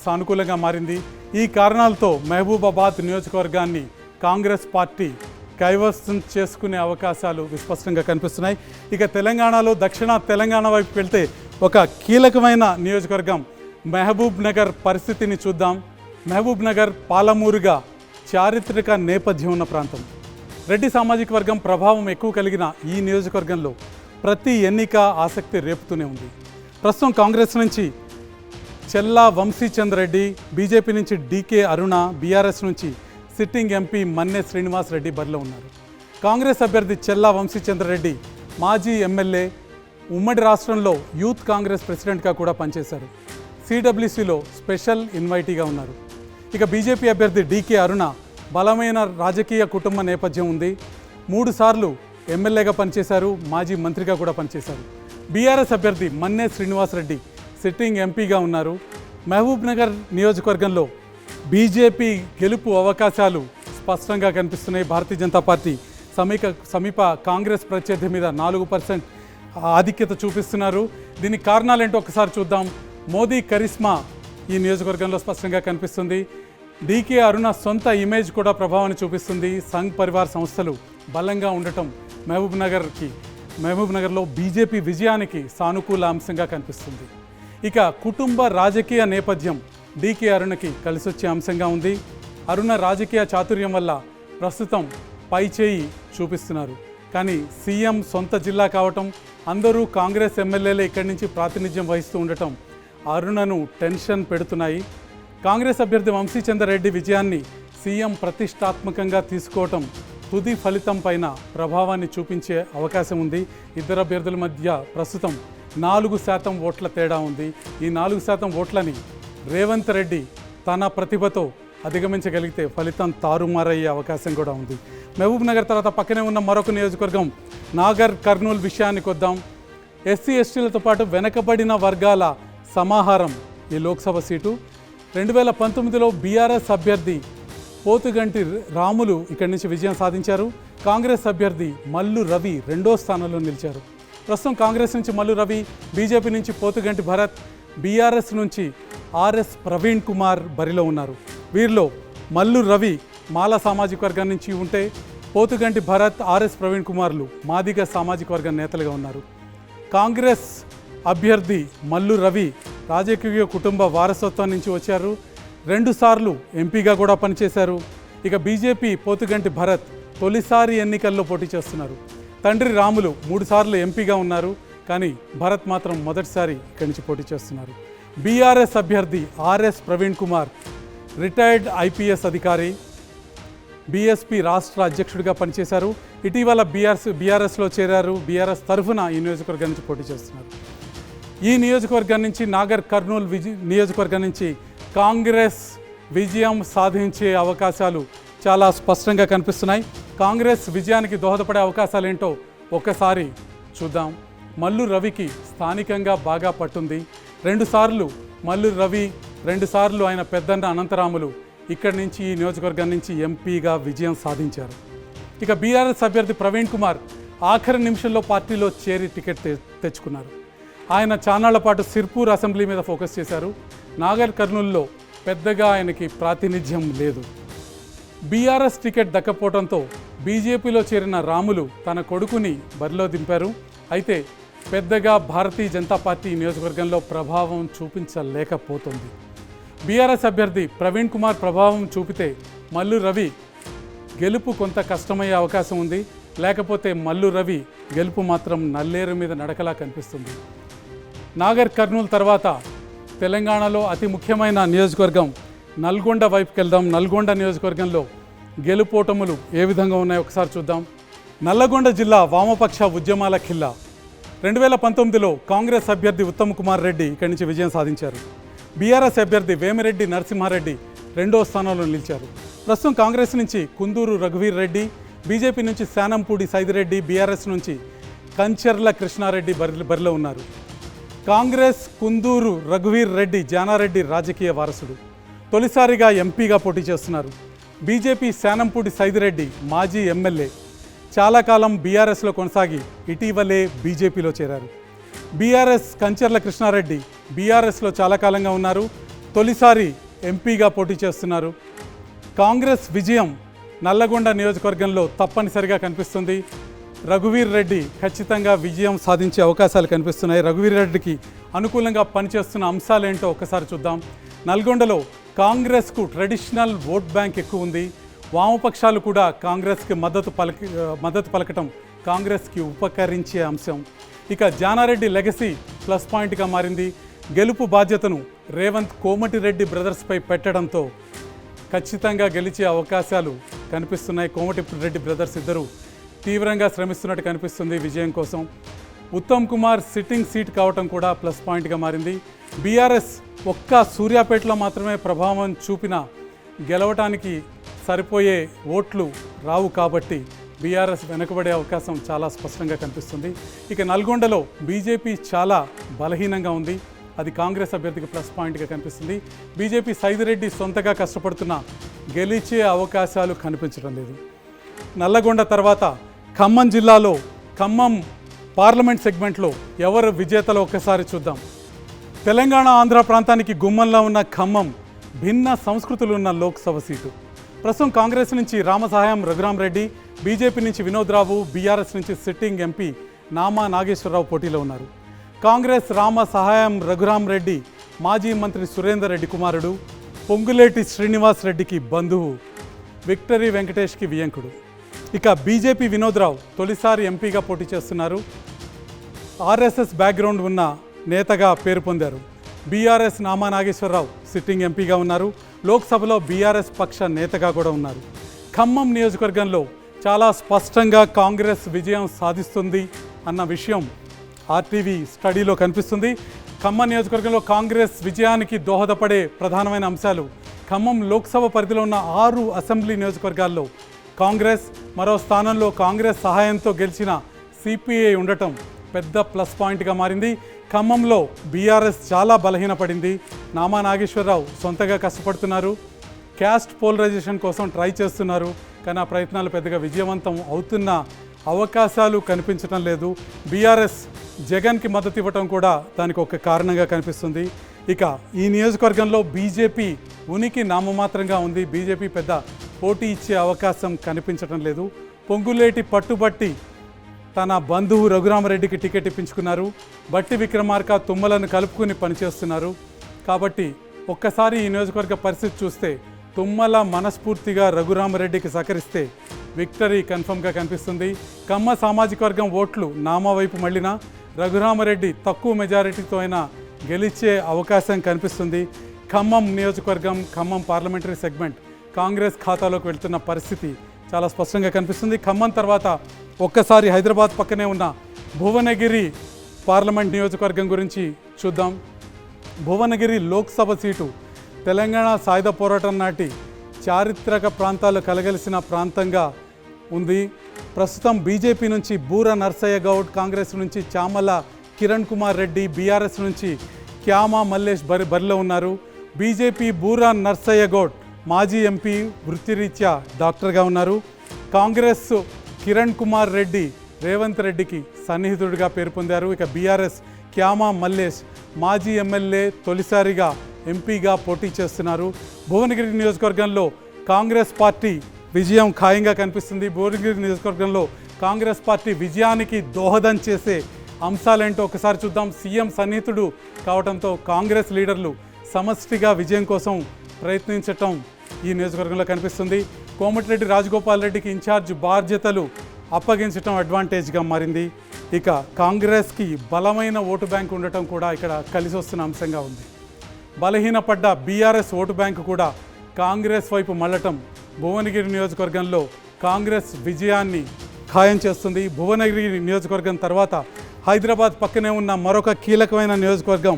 సానుకూలంగా మారింది. ఈ కారణాలతో మహబూబాబాద్ నియోజకవర్గాన్ని కాంగ్రెస్ పార్టీ కైవసం చేసుకునే అవకాశాలు విస్పష్టంగా కనిపిస్తున్నాయి. ఇక తెలంగాణలో దక్షిణ తెలంగాణ వైపు వెళ్తే ఒక కీలకమైన నియోజకవర్గం మహబూబ్ నగర్ పరిస్థితిని చూద్దాం. మహబూబ్ నగర్ పాలమూరుగా చారిత్రక నేపథ్యం ఉన్న ప్రాంతం. రెడ్డి సామాజిక వర్గం ప్రభావం ఎక్కువ కలిగిన ఈ నియోజకవర్గంలో ప్రతి ఎన్నిక ఆసక్తి రేపుతూనే ఉంది. ప్రస్తుతం కాంగ్రెస్ నుంచి చెల్లా వంశీచంద్రెడ్డి, బీజేపీ నుంచి డీకే అరుణ, బీఆర్ఎస్ నుంచి సిట్టింగ్ ఎంపీ మన్నె శ్రీనివాస్ రెడ్డి బరిలో ఉన్నారు. కాంగ్రెస్ అభ్యర్థి చెల్లా వంశీచంద్రెడ్డి మాజీ ఎమ్మెల్యే, ఉమ్మడి రాష్ట్రంలో యూత్ కాంగ్రెస్ ప్రెసిడెంట్గా కూడా పనిచేశారు. సిడబ్ల్యూసిలో స్పెషల్ ఇన్వైటీగా ఉన్నారు. ఇక బీజేపీ అభ్యర్థి డీకే అరుణ బలమైన రాజకీయ కుటుంబ నేపథ్యం ఉంది. 3 సార్లు ఎమ్మెల్యేగా పనిచేశారు, మాజీ మంత్రిగా కూడా పనిచేశారు. బీఆర్ఎస్ అభ్యర్థి మన్నె శ్రీనివాస్ రెడ్డి సిట్టింగ్ ఎంపీగా ఉన్నారు. మహబూబ్ నగర్ నియోజకవర్గంలో బీజేపీ గెలుపు అవకాశాలు స్పష్టంగా కనిపిస్తున్నాయి. భారతీయ జనతా పార్టీ సమీప కాంగ్రెస్ ప్రత్యర్థి మీద 4% ఆధిక్యత చూపిస్తున్నారు. దీనికి కారణాలేంటో ఒకసారి చూద్దాం. మోదీ కరిష్మా ఈ నియోజకవర్గంలో స్పష్టంగా కనిపిస్తుంది. డీకే అరుణ సొంత ఇమేజ్ కూడా ప్రభావాన్ని చూపిస్తుంది. సంఘ్ పరివార్ సంస్థలు బలంగా ఉండటం మహబూబ్ నగర్లో బీజేపీ విజయానికి సానుకూల అంశంగా కనిపిస్తుంది. ఇక కుటుంబ రాజకీయ నేపథ్యం డీకే అరుణకి కలిసొచ్చే అంశంగా ఉంది. అరుణ రాజకీయ చాతుర్యం వల్ల ప్రస్తుతం పై చేయి చూపిస్తున్నారు. కానీ సీఎం సొంత జిల్లా కావటం, అందరూ కాంగ్రెస్ ఎమ్మెల్యేలే ఇక్కడి నుంచి ప్రాతినిధ్యం వహిస్తూ ఉండటం అరుణను టెన్షన్ పెడుతున్నాయి. కాంగ్రెస్ అభ్యర్థి వంశీచందర్ రెడ్డి విజయాన్ని సీఎం ప్రతిష్టాత్మకంగా తీసుకోవటం తుది ఫలితం పైన ప్రభావాన్ని చూపించే అవకాశం ఉంది. ఇద్దరు అభ్యర్థుల మధ్య ప్రస్తుతం 4% ఓట్ల తేడా ఉంది. ఈ 4% ఓట్లని రేవంత్ రెడ్డి తన ప్రతిభతో అధిగమించగలిగితే ఫలితం తారుమారయ్యే అవకాశం కూడా ఉంది. మహబూబ్ నగర్ తర్వాత పక్కనే ఉన్న మరొక నియోజకవర్గం నాగర్ కర్నూలు విషయానికి వద్దాం. ఎస్సీ ఎస్టీలతో పాటు వెనకబడిన వర్గాల సమాహారం ఈ లోక్సభ సీటు. 2019లో బీఆర్ఎస్ అభ్యర్థి పోతుగంటి రాములు ఇక్కడి నుంచి విజయం సాధించారు. కాంగ్రెస్ అభ్యర్థి మల్లు రవి 2వ స్థానంలో నిలిచారు. ప్రస్తుతం కాంగ్రెస్ నుంచి మల్లు రవి, బీజేపీ నుంచి పోతుగంటి భరత్, బీఆర్ఎస్ నుంచి ఆర్ఎస్ ప్రవీణ్ కుమార్ బరిలో ఉన్నారు. వీరిలో మల్లు రవి మాల సామాజిక వర్గం నుంచి ఉంటే పోతుగంటి భరత్, ఆర్ఎస్ ప్రవీణ్ కుమార్లు మాదిగ సామాజిక వర్గం నేతలుగా ఉన్నారు. కాంగ్రెస్ అభ్యర్థి మల్లు రవి రాజకీయ కుటుంబ వారసత్వం నుంచి వచ్చారు. 2 సార్లు ఎంపీగా కూడా పనిచేశారు. ఇక బీజేపీ పోతుగంటి భరత్ తొలిసారి ఎన్నికల్లో పోటీ చేస్తున్నారు. తండ్రి రాములు 3 సార్లు ఎంపీగా ఉన్నారు. కానీ భరత్ మాత్రం మొదటిసారి ఇక్కడి నుంచి పోటీ చేస్తున్నారు. బీఆర్ఎస్ అభ్యర్థి RS Praveen Kumar retired IPS అధికారి, బీఎస్పీ రాష్ట్ర అధ్యక్షుడిగా పనిచేశారు. ఇటీవల బీఆర్ఎస్లో చేరారు. బీఆర్ఎస్ తరఫున ఈ నియోజకవర్గం నుంచి పోటీ చేస్తున్నారు. ఈ నియోజకవర్గం నుంచి నాగర్ కర్నూలు నియోజకవర్గం నుంచి కాంగ్రెస్ విజయం సాధించే అవకాశాలు చాలా స్పష్టంగా కనిపిస్తున్నాయి. కాంగ్రెస్ విజయానికి దోహదపడే అవకాశాలు ఏంటో ఒక్కసారి చూద్దాం. మల్లు రవికి స్థానికంగా బాగా పట్టుంది. 2 సార్లు మల్లు రవి, 2 సార్లు ఆయన పెద్దన్న అనంతరాములు ఇక్కడి నుంచి ఈ నియోజకవర్గం నుంచి ఎంపీగా విజయం సాధించారు. ఇక బీఆర్ఎస్ అభ్యర్థి ప్రవీణ్ కుమార్ ఆఖరి నిమిషంలో పార్టీలో చేరి టికెట్ తెచ్చుకున్నారు. ఆయన చాన్నాళ్ల పాటు సిర్పూర్ అసెంబ్లీ మీద ఫోకస్ చేశారు. నాగర్ కర్నూలులో పెద్దగా ఆయనకి ప్రాతినిధ్యం లేదు. బీఆర్ఎస్ టికెట్ దక్కపోవడంతో బీజేపీలో చేరిన రాములు తన కొడుకుని బరిలో దింపారు. అయితే పెద్దగా భారతీయ జనతా పార్టీ నియోజకవర్గంలో ప్రభావం చూపించలేకపోతుంది. బీఆర్ఎస్ అభ్యర్థి ప్రవీణ్ కుమార్ ప్రభావం చూపితే మల్లు రవి గెలుపు కొంత కష్టమయ్యే అవకాశం ఉంది. లేకపోతే మల్లు రవి గెలుపు మాత్రం నల్లేరు మీద నడకలా కనిపిస్తుంది. నాగర్ కర్నూలు తర్వాత తెలంగాణలో అతి ముఖ్యమైన నియోజకవర్గం నల్గొండ వైపుకి వెళ్దాం. నల్గొండ నియోజకవర్గంలో గెలుపోటములు ఏ విధంగా ఉన్నాయో ఒకసారి చూద్దాం. నల్లగొండ జిల్లా వామపక్ష ఉద్యమాల ఖిల్లా. 2019లో కాంగ్రెస్ అభ్యర్థి ఉత్తమ్ కుమార్ రెడ్డి ఇక్కడి నుంచి విజయం సాధించారు. బీఆర్ఎస్ అభ్యర్థి వేమిరెడ్డి నరసింహారెడ్డి 2వ స్థానంలో నిలిచారు. ప్రస్తుతం కాంగ్రెస్ నుంచి కుందూరు రఘువీర్ రెడ్డి, బీజేపీ నుంచి శానంపూడి సైదిరెడ్డి, బీఆర్ఎస్ నుంచి కంచర్ల కృష్ణారెడ్డి బరిలో ఉన్నారు. కాంగ్రెస్ కుందూరు రఘువీర్ రెడ్డి జానారెడ్డి రాజకీయ వారసుడు, తొలిసారిగా ఎంపీగా పోటీ చేస్తున్నారు. బీజేపీ శానంపూడి సైదిరెడ్డి మాజీ ఎమ్మెల్యే, చాలా కాలం బీఆర్ఎస్లో కొనసాగి ఇటీవలే బీజేపీలో చేరారు. బీఆర్ఎస్ కంచర్ల కృష్ణారెడ్డి బీఆర్ఎస్లో చాలా కాలంగా ఉన్నారు. తొలిసారి ఎంపీగా పోటీ చేస్తున్నారు. కాంగ్రెస్ విజయం నల్లగొండ నియోజకవర్గంలో తప్పనిసరిగా కనిపిస్తుంది. రఘువీర్ రెడ్డి ఖచ్చితంగా విజయం సాధించే అవకాశాలు కనిపిస్తున్నాయి. రఘువీర్ రెడ్డికి అనుకూలంగా పనిచేస్తున్న అంశాలు ఏంటో ఒకసారి చూద్దాం. నల్గొండలో కాంగ్రెస్కు ట్రెడిషనల్ ఓట్ బ్యాంక్ ఎక్కువ ఉంది. వామపక్షాలు కూడా కాంగ్రెస్కి మద్దతు పలకటం కాంగ్రెస్కి ఉపకరించే అంశం. ఇక జానారెడ్డి లెగసీ ప్లస్ పాయింట్గా మారింది. గెలుపు బాధ్యతను రేవంత్ కోమటిరెడ్డి బ్రదర్స్పై పెట్టడంతో ఖచ్చితంగా గెలిచే అవకాశాలు కనిపిస్తున్నాయి. కోమటిరెడ్డి బ్రదర్స్ ఇద్దరు తీవ్రంగా శ్రమిస్తున్నట్టు కనిపిస్తుంది విజయం కోసం. ఉత్తమ్ కుమార్ సిట్టింగ్ సీట్ కావటం కూడా ప్లస్ పాయింట్గా మారింది. బీఆర్ఎస్ ఒక్క సూర్యాపేటలో మాత్రమే ప్రభావం చూపిన గెలవటానికి సరిపోయే ఓట్లు రావు కాబట్టి బీఆర్ఎస్ వెనుకబడే అవకాశం చాలా స్పష్టంగా కనిపిస్తుంది. ఇక నల్గొండలో బీజేపీ చాలా బలహీనంగా ఉంది. అది కాంగ్రెస్ అభ్యర్థికి ప్లస్ పాయింట్గా కనిపిస్తుంది. బీజేపీ సైదిరెడ్డి సొంతగా కష్టపడుతున్న గెలిచే అవకాశాలు కనిపించడం లేదు. నల్లగొండ తర్వాత ఖమ్మం జిల్లాలో ఖమ్మం పార్లమెంట్ సెగ్మెంట్లో ఎవరు విజేతలో ఒక్కసారి చూద్దాం. తెలంగాణ ఆంధ్ర ప్రాంతానికి గుమ్మంలో ఉన్న ఖమ్మం భిన్న సంస్కృతులు ఉన్న లోక్సభ సీటు. ప్రస్తుతం కాంగ్రెస్ నుంచి రామసహాయం రఘురామరెడ్డి, బీజేపీ నుంచి వినోద్ రావు, బీఆర్ఎస్ నుంచి సిట్టింగ్ ఎంపీ నామా నాగేశ్వరరావు పోటీలో ఉన్నారు. కాంగ్రెస్ రామసహాయం రఘురామరెడ్డి మాజీ మంత్రి సురేందర్ రెడ్డి కుమారుడు. పొంగులేటి శ్రీనివాస్ రెడ్డికి బంధువు, విక్టరీ వెంకటేష్కి వియంకుడు. ఇక బీజేపీ వినోద్రావు తొలిసారి ఎంపీగా పోటీ చేస్తున్నారు. ఆర్ఎస్ఎస్ బ్యాక్గ్రౌండ్ ఉన్న నేతగా పేరు పొందారు. బీఆర్ఎస్ నామా నాగేశ్వరరావు సిట్టింగ్ ఎంపీగా ఉన్నారు. లోక్సభలో బీఆర్ఎస్ పక్ష నేతగా కూడా ఉన్నారు. ఖమ్మం నియోజకవర్గంలో చాలా స్పష్టంగా కాంగ్రెస్ విజయం సాధిస్తుంది అన్న విషయం ఆర్టీవీ స్టడీలో కనిపిస్తుంది. ఖమ్మం నియోజకవర్గంలో కాంగ్రెస్ విజయానికి దోహదపడే ప్రధానమైన అంశాలు, ఖమ్మం లోక్సభ పరిధిలో ఉన్న 6 అసెంబ్లీ నియోజకవర్గాల్లో కాంగ్రెస్, మరో స్థానంలో కాంగ్రెస్ సహాయంతో గెలిచిన సిపిఐ ఉండటం పెద్ద ప్లస్ పాయింట్గా మారింది. ఖమ్మంలో బీఆర్ఎస్ చాలా బలహీనపడింది. నామా నాగేశ్వరరావు సొంతగా కష్టపడుతున్నారు, క్యాస్ట్ పోలరైజేషన్ కోసం ట్రై చేస్తున్నారు. కానీ ఆ ప్రయత్నాలు పెద్దగా విజయవంతం అవుతున్న అవకాశాలు కనిపించడం లేదు. బీఆర్ఎస్ జగన్కి మద్దతు ఇవ్వటం కూడా దానికి ఒక కారణంగా కనిపిస్తుంది. ఇక ఈ నియోజకవర్గంలో బీజేపీ ఉనికి నామమాత్రంగా ఉంది. బీజేపీ పెద్ద పోటీ ఇచ్చే అవకాశం కనిపించడం లేదు. పొంగులేటి పట్టుబట్టి తన బంధువు రఘురామరెడ్డికి టికెట్ ఇప్పించుకున్నారు. బట్టి విక్రమార్క తుమ్మలను కలుపుకుని పనిచేస్తున్నారు. కాబట్టి ఒక్కసారి ఈ నియోజకవర్గ పరిస్థితి చూస్తే తుమ్మల మనస్ఫూర్తిగా రఘురామరెడ్డికి సహకరిస్తే విక్టరీ కన్ఫర్మ్గా కనిపిస్తుంది. కమ్మ సామాజిక వర్గం ఓట్లు నామా వైపు మళ్ళినా రఘురామరెడ్డి తక్కువ మెజారిటీతో అయినా గెలిచే అవకాశం కనిపిస్తుంది. ఖమ్మం నియోజకవర్గం, ఖమ్మం పార్లమెంటరీ సెగ్మెంట్ కాంగ్రెస్ ఖాతాలోకి వెళ్తున్న పరిస్థితి చాలా స్పష్టంగా కనిపిస్తుంది. ఖమ్మం తర్వాత ఒక్కసారి హైదరాబాద్ పక్కనే ఉన్న భువనగిరి పార్లమెంట్ నియోజకవర్గం గురించి చూద్దాం. భువనగిరి లోక్సభ సీటు తెలంగాణ సాయుధ పోరాటం నాటి చారిత్రక ప్రాంతాలు కలగలిసిన ప్రాంతంగా ఉంది. ప్రస్తుతం బీజేపీ నుంచి బూర నర్సయ్య గౌడ్, కాంగ్రెస్ నుంచి చామల కిరణ్ కుమార్ రెడ్డి, బీఆర్ఎస్ నుంచి క్యామా మల్లేష్ బరిలో ఉన్నారు. బీజేపీ బూర నర్సయ్య గౌడ్ మాజీ ఎంపీ, వృత్తిరీత్యా డాక్టర్గా ఉన్నారు. కాంగ్రెస్ కిరణ్ కుమార్ రెడ్డి రేవంత్ రెడ్డికి సన్నిహితుడిగా పేరు పొందారు. ఇక బీఆర్ఎస్ క్యామా మల్లేష్ మాజీ ఎమ్మెల్యే, తొలిసారిగా ఎంపీగా పోటీ చేస్తున్నారు. భువనగిరి నియోజకవర్గంలో కాంగ్రెస్ పార్టీ విజయం ఖాయంగా కనిపిస్తుంది. భువనగిరి నియోజకవర్గంలో కాంగ్రెస్ పార్టీ విజయానికి దోహదం చేసే అంశాలేంటో ఒకసారి చూద్దాం. సీఎం సన్నిహితుడు కావడంతో కాంగ్రెస్ లీడర్లు సమష్టిగా విజయం కోసం ప్రయత్నించటం ఈ నియోజకవర్గంలో కనిపిస్తుంది. కోమటిరెడ్డి రాజగోపాల్ రెడ్డికి ఇన్ఛార్జ్ బాధ్యతలు అప్పగించడం అడ్వాంటేజ్గా మారింది. ఇక కాంగ్రెస్కి బలమైన ఓటు బ్యాంకు ఉండటం కూడా ఇక్కడ కలిసి వస్తున్న అంశంగా ఉంది. బలహీనపడ్డ బీఆర్ఎస్ ఓటు బ్యాంకు కూడా కాంగ్రెస్ వైపు మళ్ళటం భువనగిరి నియోజకవర్గంలో కాంగ్రెస్ విజయాన్ని ఖాయం చేస్తుంది. భువనగిరి నియోజకవర్గం తర్వాత హైదరాబాద్ పక్కనే ఉన్న మరొక కీలకమైన నియోజకవర్గం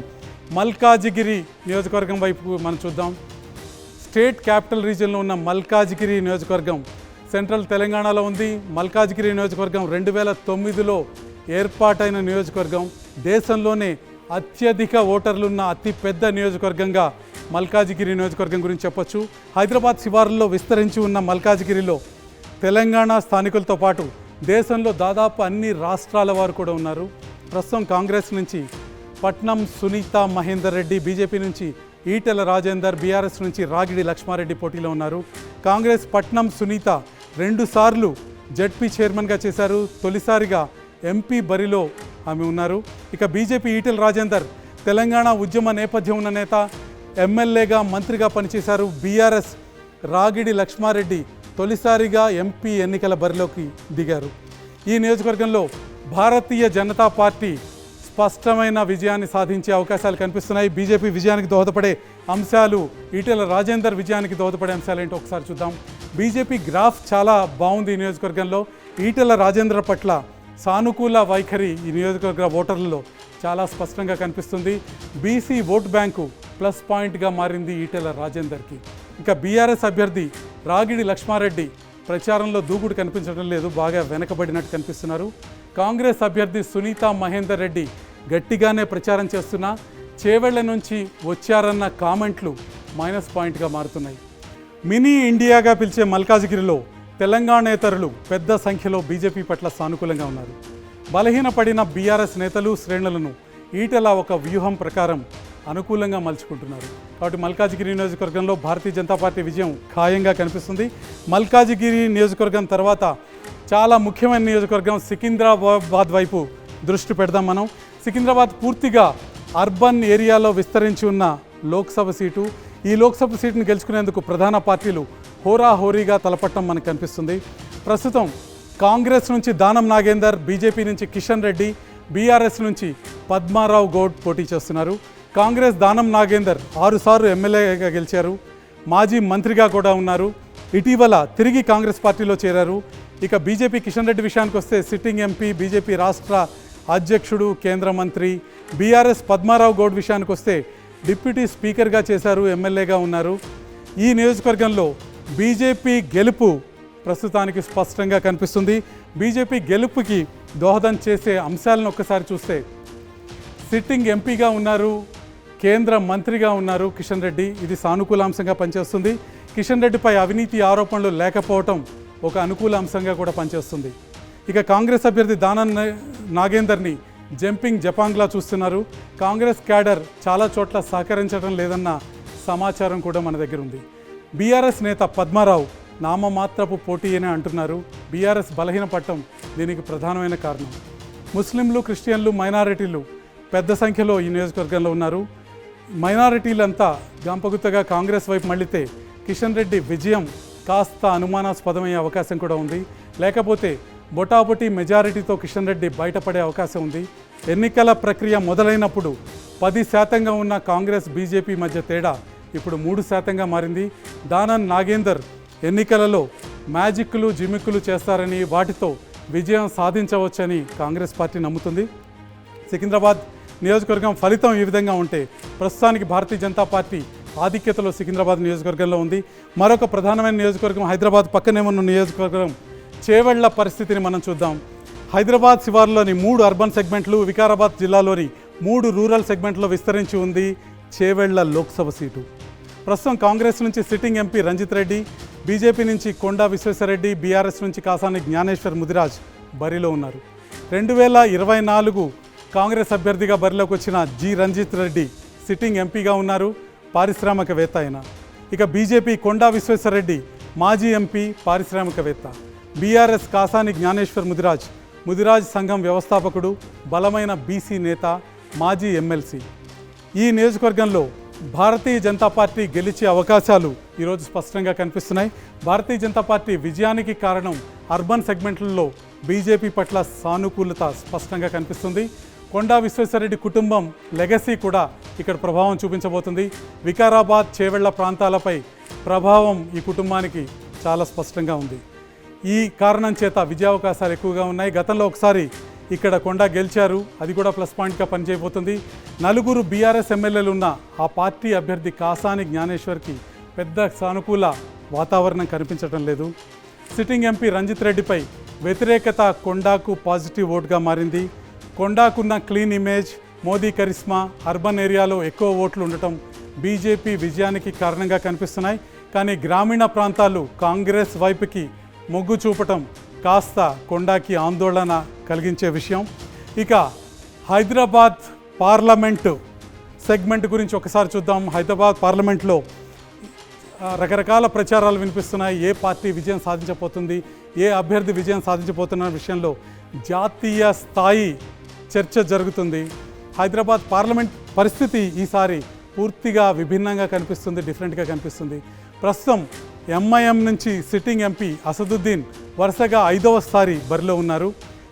మల్కాజిగిరి నియోజకవర్గం వైపు మనం చూద్దాం. స్టేట్ క్యాపిటల్ రీజియన్లో ఉన్న మల్కాజిగిరి నియోజకవర్గం సెంట్రల్ తెలంగాణలో ఉంది. మల్కాజిగిరి నియోజకవర్గం 2009లో ఏర్పాటైన నియోజకవర్గం. దేశంలోనే అత్యధిక ఓటర్లున్న అతిపెద్ద నియోజకవర్గంగా మల్కాజిగిరి నియోజకవర్గం గురించి చెప్పొచ్చు. హైదరాబాద్ శివారుల్లో విస్తరించి ఉన్న మల్కాజిగిరిలో తెలంగాణ స్థానికులతో పాటు దేశంలో దాదాపు అన్ని రాష్ట్రాల వారు కూడా ఉన్నారు. ప్రస్తుతం కాంగ్రెస్ నుంచి పట్నం సునీత మహేందర్ రెడ్డి, బీజేపీ నుంచి ఈటెల రాజేందర్, బీఆర్ఎస్ నుంచి రాగిడి లక్ష్మారెడ్డి పోటీలో ఉన్నారు. కాంగ్రెస్ పట్నం సునీత 2 సార్లు జడ్పీ చైర్మన్గా చేశారు. తొలిసారిగా ఎంపీ బరిలో ఆమె ఉన్నారు. ఇక బీజేపీ ఈటెల రాజేందర్ తెలంగాణ ఉద్యమ నేపథ్యం ఉన్న నేత, ఎమ్మెల్యేగా, మంత్రిగా పనిచేశారు. బీఆర్ఎస్ రాగిడి లక్ష్మారెడ్డి తొలిసారిగా ఎంపీ ఎన్నికల బరిలోకి దిగారు. ఈ నియోజకవర్గంలో భారతీయ జనతా పార్టీ స్పష్టమైన విజయాన్ని సాధించే అవకాశాలు కనిపిస్తున్నాయి. బీజేపీ విజయానికి దోహదపడే అంశాలు, ఈటెల రాజేందర్ విజయానికి దోహదపడే అంశాలు ఏంటో ఒకసారి చూద్దాం. బీజేపీ గ్రాఫ్ చాలా బాగుంది. ఈ నియోజకవర్గంలో ఈటెల రాజేందర్ పట్ల సానుకూల వైఖరి ఈ నియోజకవర్గ ఓటర్లలో చాలా స్పష్టంగా కనిపిస్తుంది. బీసీ ఓట్ బ్యాంకు ప్లస్ పాయింట్గా మారింది ఈటెల రాజేందర్కి. ఇక బీఆర్ఎస్ అభ్యర్థి రాగిడి లక్ష్మారెడ్డి ప్రచారంలో దూకుడు కనిపించడం లేదు, బాగా వెనకబడినట్టు కనిపిస్తున్నారు. కాంగ్రెస్ అభ్యర్థి సునీత మహేందర్ రెడ్డి గట్టిగానే ప్రచారం చేస్తున్నా చేవెళ్ల నుంచి వచ్చారన్న కామెంట్లు మైనస్ పాయింట్గా మారుతున్నాయి. మినీ ఇండియాగా పిలిచే మల్కాజిగిరిలో తెలంగాణేతరులు పెద్ద సంఖ్యలో బీజేపీ పట్ల సానుకూలంగా ఉన్నారు. బలహీనపడిన బీఆర్ఎస్ నేతలు, శ్రేణులను ఈటెల ఒక వ్యూహం ప్రకారం అనుకూలంగా మలుచుకుంటున్నారు. కాబట్టి మల్కాజిగిరి నియోజకవర్గంలో భారతీయ జనతా పార్టీ విజయం ఖాయంగా కనిపిస్తుంది. మల్కాజిగిరి నియోజకవర్గం తర్వాత చాలా ముఖ్యమైన నియోజకవర్గం సికింద్రాబాద్ వైపు దృష్టి పెడదాం మనం. సికింద్రాబాద్ పూర్తిగా అర్బన్ ఏరియాలో విస్తరించి ఉన్న లోక్సభ సీటు. ఈ లోక్సభ సీటును గెలుచుకునేందుకు ప్రధాన పార్టీలు హోరాహోరీగా తలపట్టం మనకు కనిపిస్తుంది. ప్రస్తుతం కాంగ్రెస్ నుంచి దానం నాగేందర్, బీజేపీ నుంచి కిషన్ రెడ్డి, బీఆర్ఎస్ నుంచి పద్మారావు గౌడ్ పోటీ చేస్తున్నారు. కాంగ్రెస్ దానం నాగేందర్ 6 సార్లు ఎమ్మెల్యేగా గెలిచారు, మాజీ మంత్రిగా కూడా ఉన్నారు. ఇటీవల తిరిగి కాంగ్రెస్ పార్టీలో చేరారు. ఇక బీజేపీ కిషన్ రెడ్డి విషయానికి వస్తే సిట్టింగ్ ఎంపీ, బీజేపీ రాష్ట్ర అధ్యక్షుడు, కేంద్ర మంత్రి. బీఆర్ఎస్ పద్మారావు గౌడ్ విషయానికి వస్తే డిప్యూటీ స్పీకర్గా చేశారు, ఎమ్మెల్యేగా ఉన్నారు. ఈ నియోజకవర్గంలో బీజేపీ గెలుపు ప్రస్తుతానికి స్పష్టంగా కనిపిస్తుంది. బీజేపీ గెలుపుకి దోహదం చేసే అంశాలను ఒక్కసారి చూస్తే సిట్టింగ్ ఎంపీగా ఉన్నారు, కేంద్ర మంత్రిగా ఉన్నారు కిషన్ రెడ్డి. ఇది సానుకూల అంశంగా పనిచేస్తుంది. కిషన్ రెడ్డిపై అవినీతి ఆరోపణలు లేకపోవటం ఒక అనుకూల అంశంగా కూడా పనిచేస్తుంది. ఇక కాంగ్రెస్ అభ్యర్థి దానం నాగేందర్ని జంపింగ్ జపాంగ్లా చూస్తున్నారు. కాంగ్రెస్ క్యాడర్ చాలా చోట్ల సహకరించడం లేదన్న సమాచారం కూడా మన దగ్గర ఉంది. బీఆర్ఎస్ నేత పద్మారావు నామమాత్రపు పోటీ అని అంటున్నారు. బీఆర్ఎస్ బలహీనపడటం దీనికి ప్రధానమైన కారణం. ముస్లింలు, క్రిస్టియన్లు, మైనారిటీలు పెద్ద సంఖ్యలో ఈ నియోజకవర్గంలో ఉన్నారు. మైనారిటీలంతా గంపగుత్తగా కాంగ్రెస్ వైపు మళ్ళితే కిషన్ రెడ్డి విజయం కాస్త అనుమానాస్పదమయ్యే అవకాశం కూడా ఉంది. లేకపోతే బొటాబొటి మెజారిటీతో కిషన్ రెడ్డి బయటపడే అవకాశం ఉంది. ఎన్నికల ప్రక్రియ మొదలైనప్పుడు 10% ఉన్న కాంగ్రెస్ బీజేపీ మధ్య తేడా ఇప్పుడు 3% మారింది. దానం నాగేందర్ ఎన్నికలలో మ్యాజిక్లు, జిమిక్కులు చేస్తారని, వాటితో విజయం సాధించవచ్చని కాంగ్రెస్ పార్టీ నమ్ముతుంది. సికింద్రాబాద్ నియోజకవర్గం ఫలితం ఈ విధంగా ఉంటే ప్రస్తుతానికి భారతీయ జనతా పార్టీ ఆధిక్యతలో సికింద్రాబాద్ నియోజకవర్గంలో ఉంది. మరొక ప్రధానమైన నియోజకవర్గం హైదరాబాద్ పక్కనే ఉన్న నియోజకవర్గం చేవెళ్ల పరిస్థితిని మనం చూద్దాం. హైదరాబాద్ శివార్లోని 3 అర్బన్ సెగ్మెంట్లు, వికారాబాద్ జిల్లాలోని 3 రూరల్ సెగ్మెంట్లో విస్తరించి ఉంది చేవెళ్ల లోక్సభ సీటు. ప్రస్తుతం కాంగ్రెస్ నుంచి sitting MP Ranjith Reddy, BJP నుంచి కొండా విశ్వేశ్వరరెడ్డి, బీఆర్ఎస్ నుంచి కాసాని జ్ఞానేశ్వర్ ముదిరాజ్ బరిలో ఉన్నారు. 2024 కాంగ్రెస్ అభ్యర్థిగా బరిలోకి వచ్చిన జి రంజిత్ రెడ్డి సిట్టింగ్ ఎంపీగా ఉన్నారు, పారిశ్రామికవేత్త ఆయన. ఇక బీజేపీ కొండా విశ్వేశ్వరరెడ్డి మాజీ ఎంపీ, పారిశ్రామికవేత్త. బీఆర్ఎస్ కాసాని జ్ఞానేశ్వర్ ముదిరాజ్ సంఘం వ్యవస్థాపకుడు, బలమైన బీసీ నేత, మాజీ ఎమ్మెల్సీ. ఈ నియోజకవర్గంలో భారతీయ జనతా పార్టీ గెలిచే అవకాశాలు ఈరోజు స్పష్టంగా కనిపిస్తున్నాయి. భారతీయ జనతా పార్టీ విజయానికి కారణం అర్బన్ సెగ్మెంట్లలో బీజేపీ పట్ల సానుకూలత స్పష్టంగా కనిపిస్తుంది. కొండా విశ్వేశ్వరరెడ్డి కుటుంబం లెగసీ కూడా ఇక్కడ ప్రభావం చూపించబోతుంది. వికారాబాద్, చేవెళ్ల ప్రాంతాలపై ప్రభావం ఈ కుటుంబానికి చాలా స్పష్టంగా ఉంది. ఈ కారణం చేత విజయావకాశాలు ఎక్కువగా ఉన్నాయి. గతంలో ఒకసారి ఇక్కడ కొండా గెలిచారు, అది కూడా ప్లస్ పాయింట్గా పనిచేయబోతుంది. 4 బీఆర్ఎస్ ఎమ్మెల్యేలు ఉన్న ఆ పార్టీ అభ్యర్థి కాసాని జ్ఞానేశ్వర్కి పెద్ద సానుకూల వాతావరణం కనిపించడం లేదు. సిట్టింగ్ ఎంపీ రంజిత్ రెడ్డిపై వ్యతిరేకత కొండాకు పాజిటివ్ ఓట్గా మారింది. కొండాకున్న clean image, Modi charisma, urban ఏరియాలో ఎక్కువ ఓట్లు ఉండటం బీజేపీ విజయానికి కారణంగా కనిపిస్తున్నాయి. కానీ గ్రామీణ ప్రాంతాలు కాంగ్రెస్ వైపుకి మొగ్గు చూపటం కాస్త కొండాకి ఆందోళన కలిగించే విషయం. ఇక హైదరాబాద్ పార్లమెంటు సెగ్మెంట్ గురించి ఒకసారి చూద్దాం. హైదరాబాద్ పార్లమెంట్లో రకరకాల ప్రచారాలు వినిపిస్తున్నాయి. ఏ పార్టీ విజయం సాధించబోతుంది, ఏ అభ్యర్థి విజయం సాధించబోతున్న విషయంలో జాతీయ స్థాయి చర్చ జరుగుతుంది. హైదరాబాద్ పార్లమెంట్ పరిస్థితి ఈసారి పూర్తిగా విభిన్నంగా కనిపిస్తుంది, డిఫరెంట్గా కనిపిస్తుంది. ప్రస్తుతం ఎంఐఎం నుంచి సిట్టింగ్ ఎంపీ అసదుద్దీన్ వరుసగా 5వసారి బరిలో ఉన్నారు.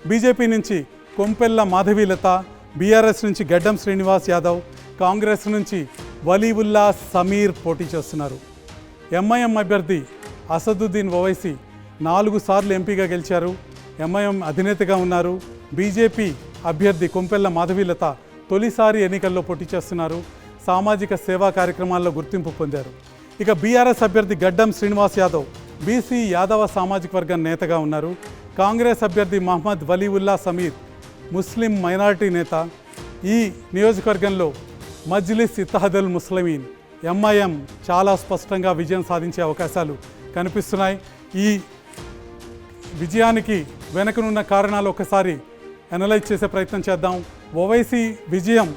బీజేపీ నుంచి కొంపెల్ల మాధవీలత, బీఆర్ఎస్ నుంచి గడ్డం శ్రీనివాస్ యాదవ్, కాంగ్రెస్ నుంచి వలీవుల్లా సమీర్ పోటీ చేస్తున్నారు. ఎంఐఎం అభ్యర్థి అసదుద్దీన్ ఓవైసీ 4 సార్లు ఎంపీగా గెలిచారు, ఎంఐఎం అధినేతగా ఉన్నారు. బీజేపీ అభ్యర్థి కొంపెల్ల మాధవీలత తొలిసారి ఎన్నికల్లో పోటీ చేస్తున్నారు, సామాజిక సేవా కార్యక్రమాల్లో గుర్తింపు పొందారు. ఇక బీఆర్ఎస్ అభ్యర్థి గడ్డం శ్రీనివాస్ యాదవ్ బీసీ యాదవ సామాజిక వర్గం నేతగా ఉన్నారు. కాంగ్రెస్ అభ్యర్థి మహమ్మద్ వలీవుల్లా సమీర్ ముస్లిం మైనారిటీ నేత. ఈ నియోజకవర్గంలో మజ్లిస్ ఇత్తహదుల్ ముస్లిమీన్ ఎంఐఎం చాలా స్పష్టంగా విజయం సాధించే అవకాశాలు కనిపిస్తున్నాయి. ఈ విజయానికి వెనకనున్న కారణాలు ఒకసారి అనలైజ్ చేసే ప్రయత్నం చేద్దాం. ఓవైసీ విజయం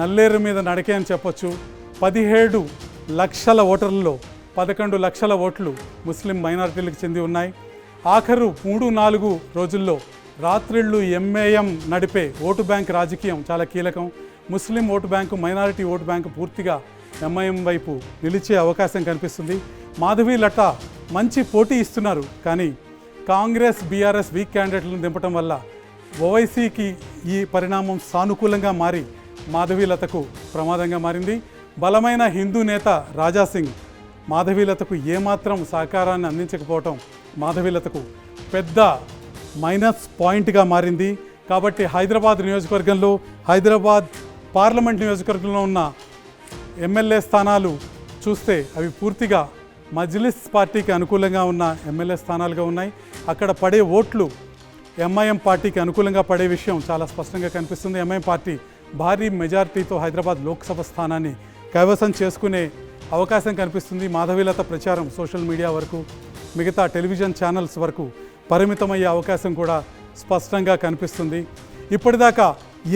నల్లేరు మీద నడకే అని చెప్పొచ్చు. 17 లక్షల ఓటర్లలో 11 లక్షల ఓట్లు ముస్లిం మైనారిటీలకు చెంది ఉన్నాయి. ఆఖరు 3-4 రోజుల్లో రాత్రిళ్ళు ఎంఐఎం నడిపే ఓటు బ్యాంక్ రాజకీయం చాలా కీలకం. ముస్లిం vote bank, minority vote bank పూర్తిగా ఎంఐఎం వైపు నిలిచే అవకాశం కనిపిస్తుంది. మాధవి లత మంచి పోటీ ఇస్తున్నారు, కానీ కాంగ్రెస్ బీఆర్ఎస్ వీక్ క్యాండిడేట్లను దింపడం వల్ల ఓవైసీకి ఈ పరిణామం సానుకూలంగా మారి మాధవీలతకు ప్రమాదంగా మారింది. బలమైన హిందూ నేత రాజాసింగ్ మాధవీలతకు ఏమాత్రం సహకారాన్ని అందించకపోవటం మాధవీలతకు పెద్ద మైనస్ పాయింట్గా మారింది. కాబట్టి హైదరాబాద్ నియోజకవర్గంలో, హైదరాబాద్ పార్లమెంట్ నియోజకవర్గంలో ఉన్న ఎమ్మెల్యే స్థానాలు చూస్తే అవి పూర్తిగా మజ్లిస్ పార్టీకి అనుకూలంగా ఉన్న ఎమ్మెల్యే స్థానాలుగా ఉన్నాయి. అక్కడ పడే ఓట్లు ఎంఐఎం పార్టీకి అనుకూలంగా పడే విషయం చాలా స్పష్టంగా కనిపిస్తుంది. ఎంఐఎం పార్టీ భారీ మెజారిటీతో హైదరాబాద్ లోక్సభ స్థానాన్ని కైవసం చేసుకునే అవకాశం కనిపిస్తుంది. మాధవీలత ప్రచారం సోషల్ మీడియా వరకు, మిగతా టెలివిజన్ ఛానల్స్ వరకు పరిమితమయ్యే అవకాశం కూడా స్పష్టంగా కనిపిస్తుంది. ఇప్పటిదాకా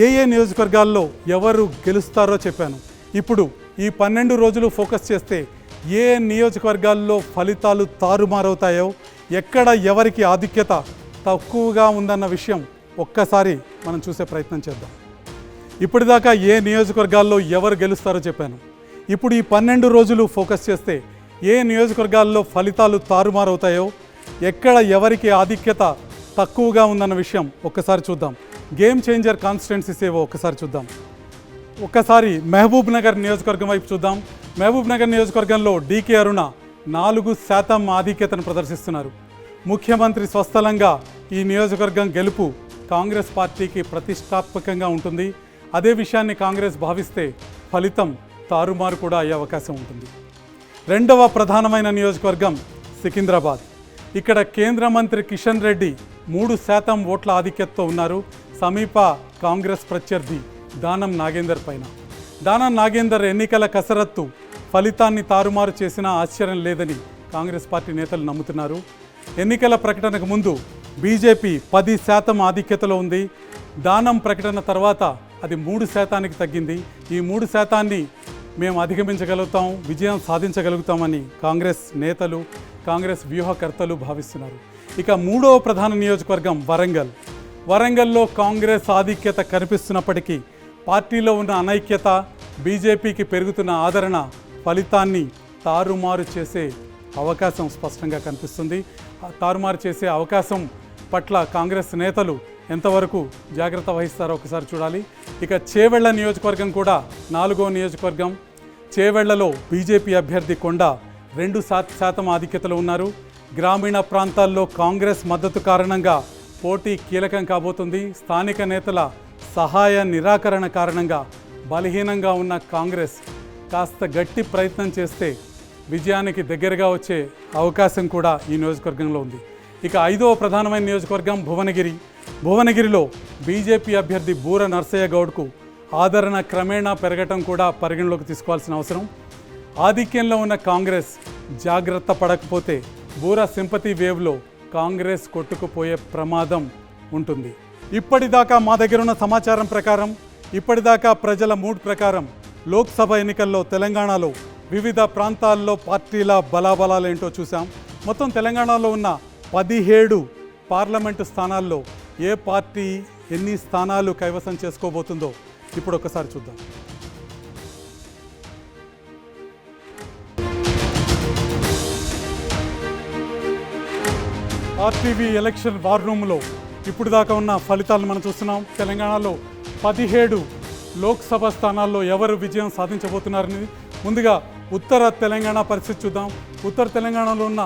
ఏ నియోజకవర్గాల్లో ఎవరు గెలుస్తారో చెప్పాను. ఇప్పుడు ఈ 12 రోజులు ఫోకస్ చేస్తే ఏ నియోజకవర్గాల్లో ఫలితాలు తారుమారవుతాయో, ఎక్కడ ఎవరికి ఆధిక్యత తక్కువగా ఉందన్న విషయం ఒక్కసారి మనం చూసే ప్రయత్నం చేద్దాం. ఇప్పటిదాకా ఏ నియోజకవర్గాల్లో ఎవరు గెలుస్తారో చెప్పాను. ఇప్పుడు ఈ 12 రోజులు ఫోకస్ చేస్తే ఏ నియోజకవర్గాల్లో ఫలితాలు తారుమారవుతాయో, ఎక్కడ ఎవరికి ఆధిక్యత తక్కువగా ఉందన్న విషయం ఒక్కసారి చూద్దాం. గేమ్ చేంజర్ కాన్స్టిట్యున్సీస్ ఏవో ఒక్కసారి చూద్దాం. ఒక్కసారి మహబూబ్ నగర్ నియోజకవర్గం వైపు చూద్దాం. మహబూబ్ నగర్ నియోజకవర్గంలో డీకే అరుణ 4% ఆధిక్యతను ప్రదర్శిస్తున్నారు. ముఖ్యమంత్రి స్వస్థలంగా ఈ నియోజకవర్గం గెలుపు కాంగ్రెస్ పార్టీకి ప్రతిష్టాత్మకంగా ఉంటుంది. అదే విషయాన్ని కాంగ్రెస్ భావిస్తే ఫలితం తారుమారు కూడా అయ్యే అవకాశం ఉంటుంది. రెండవ ప్రధానమైన నియోజకవర్గం సికింద్రాబాద్. ఇక్కడ కేంద్ర మంత్రి కిషన్ రెడ్డి 3% ఓట్ల ఆధిక్యతతో ఉన్నారు. సమీప కాంగ్రెస్ ప్రత్యర్థి దానం నాగేందర్ పైన. దానం నాగేందర్ ఎన్నికల కసరత్తు ఫలితాన్ని తారుమారు చేసినా ఆశ్చర్యం లేదని కాంగ్రెస్ పార్టీ నేతలు నమ్ముతున్నారు. ఎన్నికల ప్రకటనకు ముందు బీజేపీ 10% ఆధిక్యతలో ఉంది. దానం ప్రకటన తర్వాత అది 3%కి తగ్గింది. ఈ 3%ని మేము అధిగమించగలుగుతాం, విజయం సాధించగలుగుతామని కాంగ్రెస్ నేతలు, కాంగ్రెస్ వ్యూహకర్తలు భావిస్తున్నారు. ఇక మూడవ ప్రధాన నియోజకవర్గం వరంగల్. వరంగల్లో కాంగ్రెస్ ఆధిక్యత కనిపిస్తున్నప్పటికీ పార్టీలో ఉన్న అనైక్యత, బీజేపీకి పెరుగుతున్న ఆదరణ ఫలితాన్ని తారుమారు చేసే అవకాశం స్పష్టంగా కనిపిస్తుంది. తారుమారు చేసే అవకాశం పట్ల కాంగ్రెస్ నేతలు ఎంతవరకు జాగ్రత్త వహిస్తారో ఒకసారి చూడాలి. ఇక చేవెళ్ల నియోజకవర్గం కూడా 4వ నియోజకవర్గం. చేవెళ్లలో బీజేపీ అభ్యర్థి కొండ 2% ఆధిక్యతలో ఉన్నారు. గ్రామీణ ప్రాంతాల్లో కాంగ్రెస్ మద్దతు కారణంగా పోటీ కీలకం కాబోతుంది. స్థానిక నేతల సహాయ నిరాకరణ కారణంగా బలహీనంగా ఉన్న కాంగ్రెస్ కాస్త గట్టి ప్రయత్నం చేస్తే విజయానికి దగ్గరగా వచ్చే అవకాశం కూడా ఈ నియోజకవర్గంలో ఉంది. ఇక 5వ ప్రధానమైన నియోజకవర్గం భువనగిరి. భువనగిరిలో బీజేపీ అభ్యర్థి బూర నర్సయ్య గౌడ్కు ఆదరణ క్రమేణా పెరగటం కూడా పరిగణలోకి తీసుకోవాల్సిన అవసరం. ఆధిక్యంలో ఉన్న కాంగ్రెస్ జాగ్రత్త పడకపోతే బూర సింపతి వేవ్లో కాంగ్రెస్ కొట్టుకుపోయే ప్రమాదం ఉంటుంది. ఇప్పటిదాకా మా దగ్గర ఉన్న సమాచారం ప్రకారం, ఇప్పటిదాకా ప్రజల మూడ్ ప్రకారం లోక్సభ ఎన్నికల్లో తెలంగాణలో వివిధ ప్రాంతాల్లో పార్టీల బలాబలాలేంటో చూసాం. మొత్తం తెలంగాణలో ఉన్న 17 పార్లమెంటు స్థానాల్లో ఏ పార్టీ ఎన్ని స్థానాలు కైవసం చేసుకోబోతుందో ఇప్పుడు ఒకసారి చూద్దాం. ఆర్టీవీ ఎలక్షన్ వార్ రూమ్లో ఇప్పుడు దాకా ఉన్న ఫలితాలను మనం చూస్తున్నాం. తెలంగాణలో 17 లోక్సభ స్థానాల్లో ఎవరు విజయం సాధించబోతున్నారని. ముందుగా ఉత్తర తెలంగాణ పరిస్థితి చూద్దాం. ఉత్తర తెలంగాణలో ఉన్న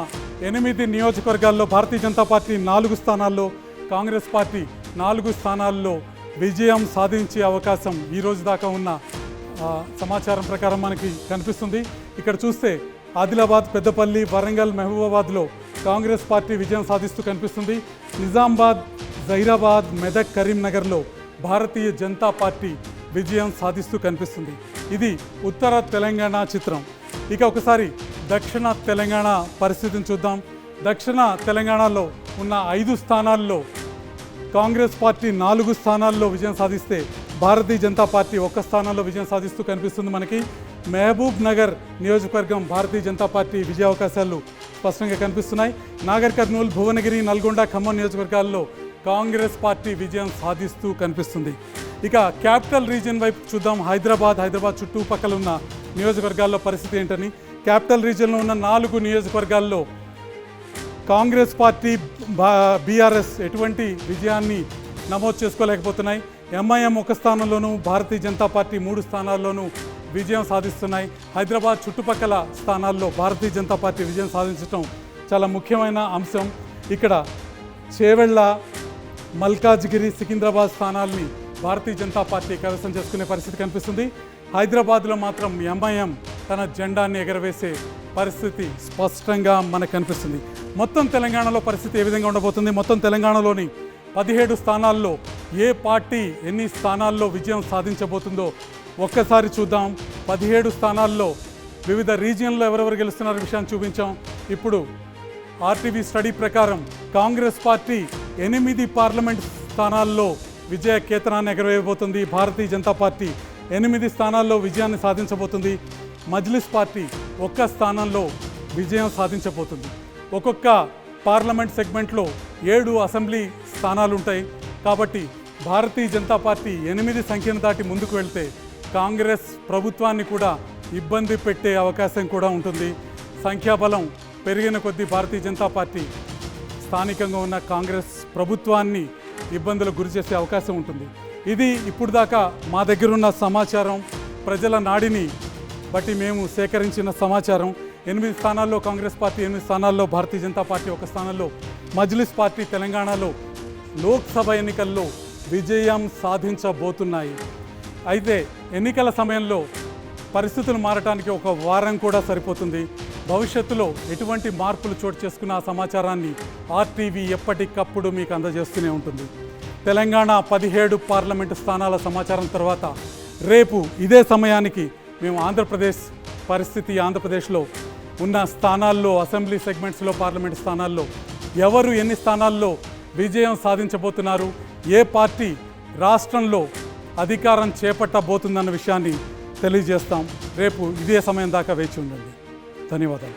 8 నియోజకవర్గాల్లో భారతీయ జనతా పార్టీ 4 స్థానాల్లో, కాంగ్రెస్ పార్టీ 4 స్థానాల్లో విజయం సాధించే అవకాశం ఈ రోజు దాకా ఉన్న సమాచారం ప్రకారం మనకి కనిపిస్తుంది. ఇక్కడ చూస్తే ఆదిలాబాద్, పెద్దపల్లి, వరంగల్, మహబూబాబాద్లో కాంగ్రెస్ పార్టీ విజయం సాధిస్తూ కనిపిస్తుంది. నిజామాబాద్, జహీరాబాద్, మెదక్, కరీంనగర్లో భారతీయ జనతా పార్టీ విజయం సాధిస్తూ కనిపిస్తుంది. ఇది ఉత్తర తెలంగాణ చిత్రం. ఇక ఒకసారి దక్షిణ తెలంగాణ పరిస్థితిని చూద్దాం. దక్షిణ తెలంగాణలో ఉన్న 5 స్థానాల్లో కాంగ్రెస్ పార్టీ 4 స్థానాల్లో విజయం సాధిస్తే భారతీయ జనతా పార్టీ 1 స్థానంలో విజయం సాధిస్తూ కనిపిస్తుంది మనకి. మహబూబ్ నగర్ నియోజకవర్గం భారతీయ జనతా పార్టీ విజయ అవకాశాలు స్పష్టంగా కనిపిస్తున్నాయి. నాగర్ కర్నూలు, భువనగిరి, నల్గొండ, ఖమ్మం నియోజకవర్గాల్లో కాంగ్రెస్ పార్టీ విజయం సాధిస్తూ కనిపిస్తుంది. ఇక క్యాపిటల్ రీజియన్ వైపు చూద్దాం. హైదరాబాద్ చుట్టుపక్కల ఉన్న నియోజకవర్గాల్లో పరిస్థితి ఏంటని. క్యాపిటల్ రీజియన్లో ఉన్న 4 నియోజకవర్గాల్లో కాంగ్రెస్ పార్టీ బీఆర్ఎస్ ఎటువంటి విజయాన్ని నమోదు చేసుకోలేకపోతున్నాయి. ఎంఐఎం 1 స్థానంలోనూ, భారతీయ జనతా పార్టీ 3 స్థానాల్లోనూ విజయం సాధిస్తున్నాయి. హైదరాబాద్ చుట్టుపక్కల స్థానాల్లో భారతీయ జనతా పార్టీ విజయం సాధించడం చాలా ముఖ్యమైన అంశం. ఇక్కడ చేవెళ్ళ, మల్కాజ్గిరి, సికింద్రాబాద్ స్థానాల్ని భారతీయ జనతా పార్టీ కైవసం చేసుకునే పరిస్థితి కనిపిస్తుంది. హైదరాబాద్లో మాత్రం ఎంఐఎం తన జెండాన్ని ఎగరవేసే పరిస్థితి స్పష్టంగా మనకు కనిపిస్తుంది. మొత్తం తెలంగాణలో పరిస్థితి ఏ విధంగా ఉండబోతుంది? మొత్తం తెలంగాణలోని 17 స్థానాల్లో ఏ పార్టీ ఎన్ని స్థానాల్లో విజయం సాధించబోతుందో ఒక్కసారి చూద్దాం. 17 స్థానాల్లో వివిధ రీజియన్లో ఎవరెవరు గెలుస్తున్న విషయాన్ని చూపించాం. ఇప్పుడు ఆర్టీవీ స్టడీ ప్రకారం కాంగ్రెస్ పార్టీ 8 పార్లమెంట్ స్థానాల్లో విజయ కేతనాన్ని ఎగరవేయబోతుంది. భారతీయ జనతా పార్టీ 8 స్థానాల్లో విజయాన్ని సాధించబోతుంది. మజ్లిస్ పార్టీ 1 స్థానంలో విజయం సాధించబోతుంది. ఒక్కొక్క పార్లమెంట్ సెగ్మెంట్లో 7 అసెంబ్లీ స్థానాలు ఉంటాయి. కాబట్టి భారతీయ జనతా పార్టీ 8 సంఖ్యను దాటి ముందుకు వెళ్తే కాంగ్రెస్ ప్రభుత్వాన్ని కూడా ఇబ్బంది పెట్టే అవకాశం కూడా ఉంటుంది. సంఖ్యాబలం పెరిగిన కొద్దీ భారతీయ జనతా పార్టీ స్థానికంగా ఉన్న కాంగ్రెస్ ప్రభుత్వాన్ని ఇబ్బందులకు గురి చేసే అవకాశం ఉంటుంది. ఇది ఇప్పుడు దాకా మా దగ్గరున్న సమాచారం, ప్రజల నాడిని బట్టి మేము సేకరించిన సమాచారం. 8 స్థానాల్లో కాంగ్రెస్ పార్టీ, 8 స్థానాల్లో భారతీయ జనతా పార్టీ, 1 స్థానంలో మజ్లిస్ పార్టీ తెలంగాణలో లోక్సభ ఎన్నికల్లో విజయం సాధించబోతున్నాయి. అయితే ఎన్నికల సమయంలో పరిస్థితులు మారటానికి 1 వారం కూడా సరిపోతుంది. భవిష్యత్తులో ఎటువంటి మార్పులు చోటు చేసుకున్న ఆ సమాచారాన్ని ఆర్టీవీ ఎప్పటికప్పుడు మీకు అందజేస్తూనే ఉంటుంది. తెలంగాణ 17 పార్లమెంటు స్థానాల సమాచారం తర్వాత రేపు ఇదే సమయానికి మేము ఆంధ్రప్రదేశ్ పరిస్థితి, ఆంధ్రప్రదేశ్లో ఉన్న స్థానాల్లో, అసెంబ్లీ సెగ్మెంట్స్లో, పార్లమెంట్ స్థానాల్లో ఎవరు ఎన్ని స్థానాల్లో విజయం సాధించబోతున్నారు, ఏ పార్టీ రాష్ట్రంలో అధికారం చేపట్టబోతుందన్న విషయాన్ని తెలియజేస్తాం. రేపు ఇదే సమయం దాకా వేచి ఉండండి. ధన్యవాదాలు.